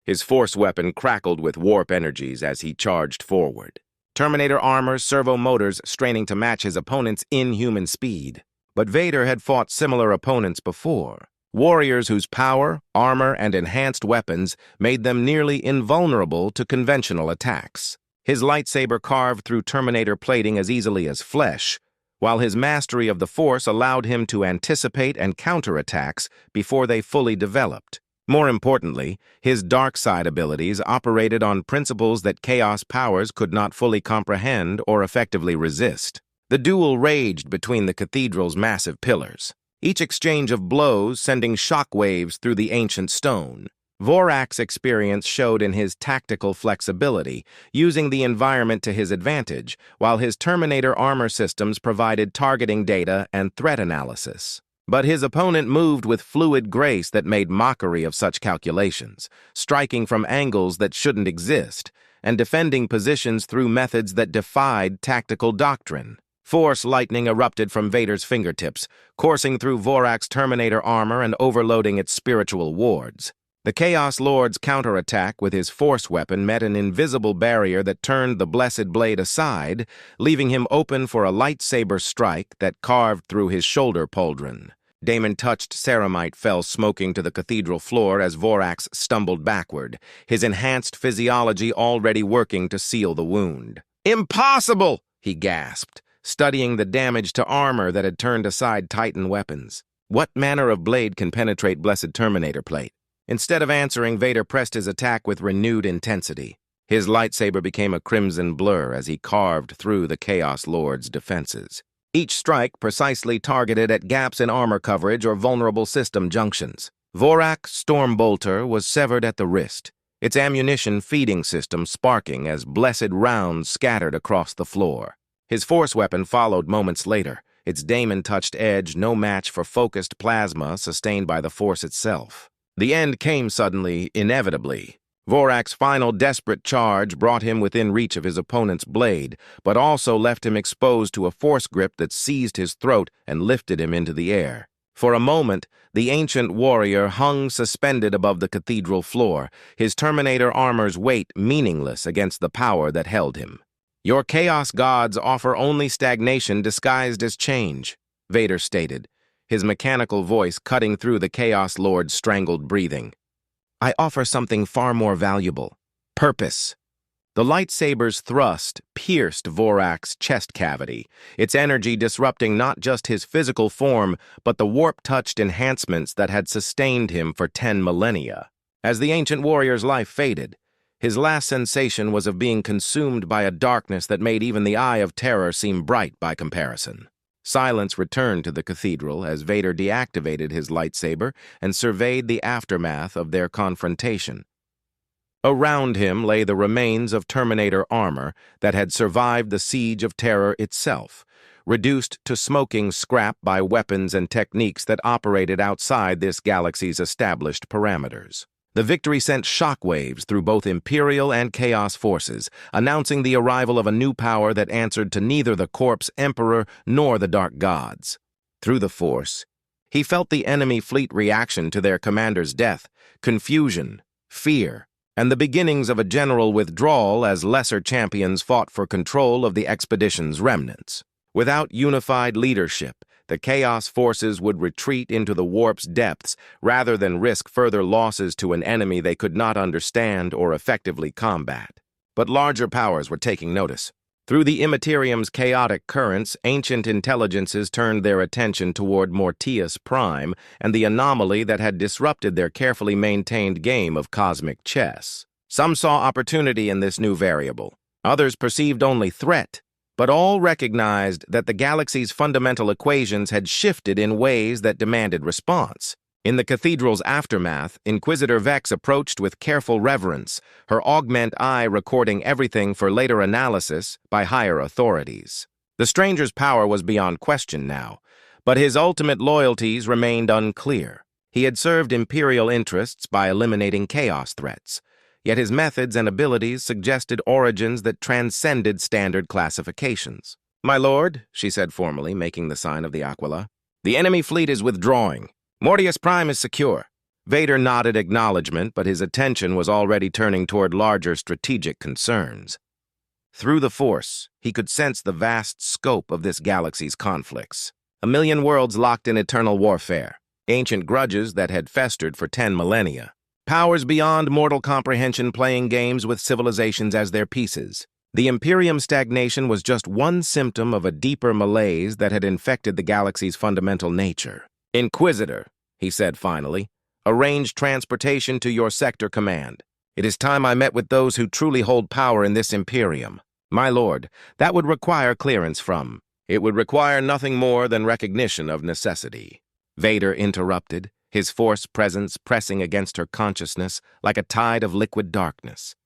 His force weapon crackled with warp energies as he charged forward. Terminator armor's servo motors straining to match his opponent's inhuman speed. But Vader had fought similar opponents before. Warriors whose power, armor, and enhanced weapons made them nearly invulnerable to conventional attacks. His lightsaber carved through Terminator plating as easily as flesh, while his mastery of the Force allowed him to anticipate and counter attacks before they fully developed. More importantly, his dark side abilities operated on principles that Chaos powers could not fully comprehend or effectively resist. The duel raged between the cathedral's massive pillars, each exchange of blows sending shockwaves through the ancient stone. Vorax's experience showed in his tactical flexibility, using the environment to his advantage, while his Terminator armor systems provided targeting data and threat analysis. But his opponent moved with fluid grace that made mockery of such calculations, striking from angles that shouldn't exist, and defending positions through methods that defied tactical doctrine. Force lightning erupted from Vader's fingertips, coursing through Vorax's Terminator armor and overloading its spiritual wards. The Chaos Lord's counterattack with his Force weapon met an invisible barrier that turned the blessed blade aside, leaving him open for a lightsaber strike that carved through his shoulder pauldron. Daemon-touched ceramite fell smoking to the cathedral floor as Vorax stumbled backward, his enhanced physiology already working to seal the wound. "Impossible!" he gasped, studying the damage to armor that had turned aside Titan weapons. What manner of blade can penetrate blessed Terminator plate? Instead of answering, Vader pressed his attack with renewed intensity. His lightsaber became a crimson blur as he carved through the Chaos Lord's defenses. Each strike precisely targeted at gaps in armor coverage or vulnerable system junctions. Vorax's Stormbolter was severed at the wrist, its ammunition feeding system sparking as blessed rounds scattered across the floor. His Force weapon followed moments later, its daemon-touched edge no match for focused plasma sustained by the Force itself. The end came suddenly, inevitably. Vorak's final desperate charge brought him within reach of his opponent's blade, but also left him exposed to a force grip that seized his throat and lifted him into the air. For a moment, the ancient warrior hung suspended above the cathedral floor, his Terminator armor's weight meaningless against the power that held him. "Your Chaos gods offer only stagnation disguised as change," Vader stated, his mechanical voice cutting through the Chaos Lord's strangled breathing. "I offer something far more valuable: purpose." The lightsaber's thrust pierced Vorak's chest cavity, its energy disrupting not just his physical form, but the warp-touched enhancements that had sustained him for 10 millennia. As the ancient warrior's life faded, his last sensation was of being consumed by a darkness that made even the Eye of Terror seem bright by comparison. Silence returned to the cathedral as Vader deactivated his lightsaber and surveyed the aftermath of their confrontation. Around him lay the remains of Terminator armor that had survived the siege of Terror itself, reduced to smoking scrap by weapons and techniques that operated outside this galaxy's established parameters. The victory sent shockwaves through both Imperial and Chaos forces, announcing the arrival of a new power that answered to neither the Corpse Emperor nor the Dark Gods. Through the Force, he felt the enemy fleet reaction to their commander's death, confusion, fear, and the beginnings of a general withdrawal as lesser champions fought for control of the expedition's remnants. Without unified leadership, the Chaos forces would retreat into the warp's depths rather than risk further losses to an enemy they could not understand or effectively combat. But larger powers were taking notice. Through the Imperium's chaotic currents, ancient intelligences turned their attention toward Mortius Prime and the anomaly that had disrupted their carefully maintained game of cosmic chess. Some saw opportunity in this new variable. Others perceived only threat. But all recognized that the galaxy's fundamental equations had shifted in ways that demanded response. In the cathedral's aftermath, Inquisitor Vex approached with careful reverence, her augment eye recording everything for later analysis by higher authorities. The stranger's power was beyond question now, but his ultimate loyalties remained unclear. He had served Imperial interests by eliminating Chaos threats, yet his methods and abilities suggested origins that transcended standard classifications. "My lord," she said formally, making the sign of the Aquila, "the enemy fleet is withdrawing. Mortius Prime is secure." Vader nodded acknowledgement, but his attention was already turning toward larger strategic concerns. Through the Force, he could sense the vast scope of this galaxy's conflicts. 1,000,000 worlds locked in eternal warfare, ancient grudges that had festered for 10 millennia. Powers beyond mortal comprehension playing games with civilizations as their pieces. The Imperium stagnation was just one symptom of a deeper malaise that had infected the galaxy's fundamental nature. "Inquisitor," he said finally, "arrange transportation to your sector command. It is time I met with those who truly hold power in this Imperium." "My lord, that would require clearance from—" "It would require nothing more than recognition of necessity," Vader interrupted, his Force presence pressing against her consciousness like a tide of liquid darkness.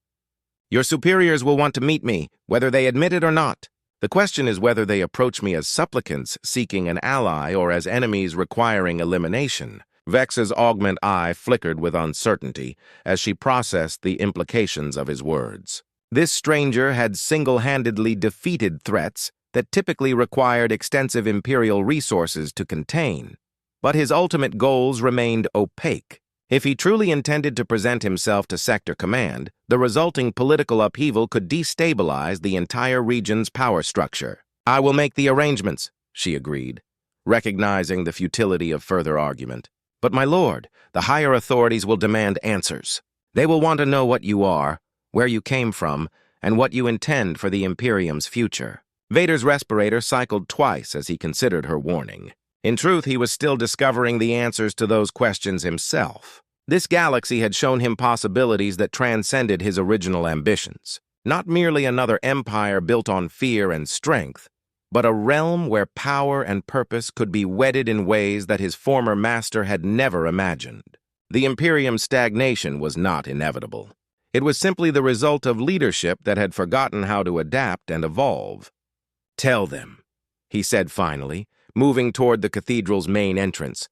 "Your superiors will want to meet me, whether they admit it or not. The question is whether they approach me as supplicants seeking an ally or as enemies requiring elimination." Vex's augment eye flickered with uncertainty as she processed the implications of his words. This stranger had single-handedly defeated threats that typically required extensive Imperial resources to contain. But his ultimate goals remained opaque. If he truly intended to present himself to Sector Command, the resulting political upheaval could destabilize the entire region's power structure. "I will make the arrangements," she agreed, recognizing the futility of further argument. "But my lord, the higher authorities will demand answers. They will want to know what you are, where you came from, and what you intend for the Imperium's future." Vader's respirator cycled twice as he considered her warning. In truth, he was still discovering the answers to those questions himself. This galaxy had shown him possibilities that transcended his original ambitions. Not merely another empire built on fear and strength, but a realm where power and purpose could be wedded in ways that his former master had never imagined. The Imperium's stagnation was not inevitable. It was simply the result of leadership that had forgotten how to adapt and evolve. "Tell them," he said finally, moving toward the cathedral's main entrance,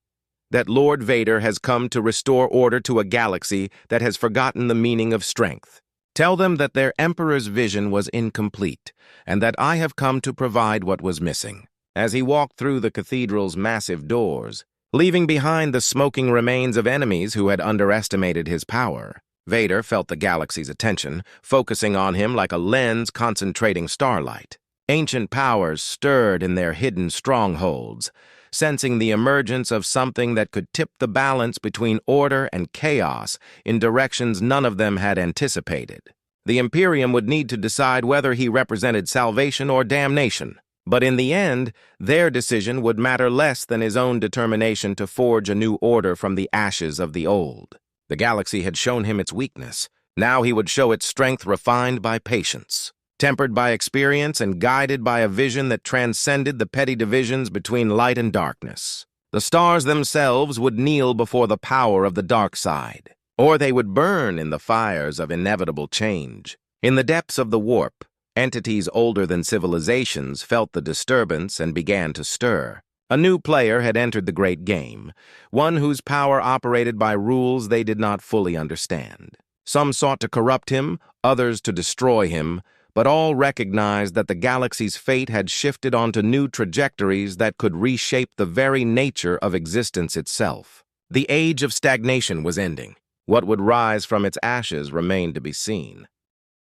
that Lord Vader has come to restore order to a galaxy that has forgotten the meaning of strength. Tell them that their Emperor's vision was incomplete, and that I have come to provide what was missing. As he walked through the cathedral's massive doors, leaving behind the smoking remains of enemies who had underestimated his power, Vader felt the galaxy's attention, focusing on him like a lens concentrating starlight. Ancient powers stirred in their hidden strongholds, sensing the emergence of something that could tip the balance between order and chaos in directions none of them had anticipated. The Imperium would need to decide whether he represented salvation or damnation, but in the end, their decision would matter less than his own determination to forge a new order from the ashes of the old. The galaxy had shown him its weakness. Now he would show its strength refined by patience, tempered by experience and guided by a vision that transcended the petty divisions between light and darkness. The stars themselves would kneel before the power of the dark side, or they would burn in the fires of inevitable change. In the depths of the warp, entities older than civilizations felt the disturbance and began to stir. A new player had entered the great game, one whose power operated by rules they did not fully understand. Some sought to corrupt him, others to destroy him, but all recognized that the galaxy's fate had shifted onto new trajectories that could reshape the very nature of existence itself. The age of stagnation was ending. What would rise from its ashes remained to be seen.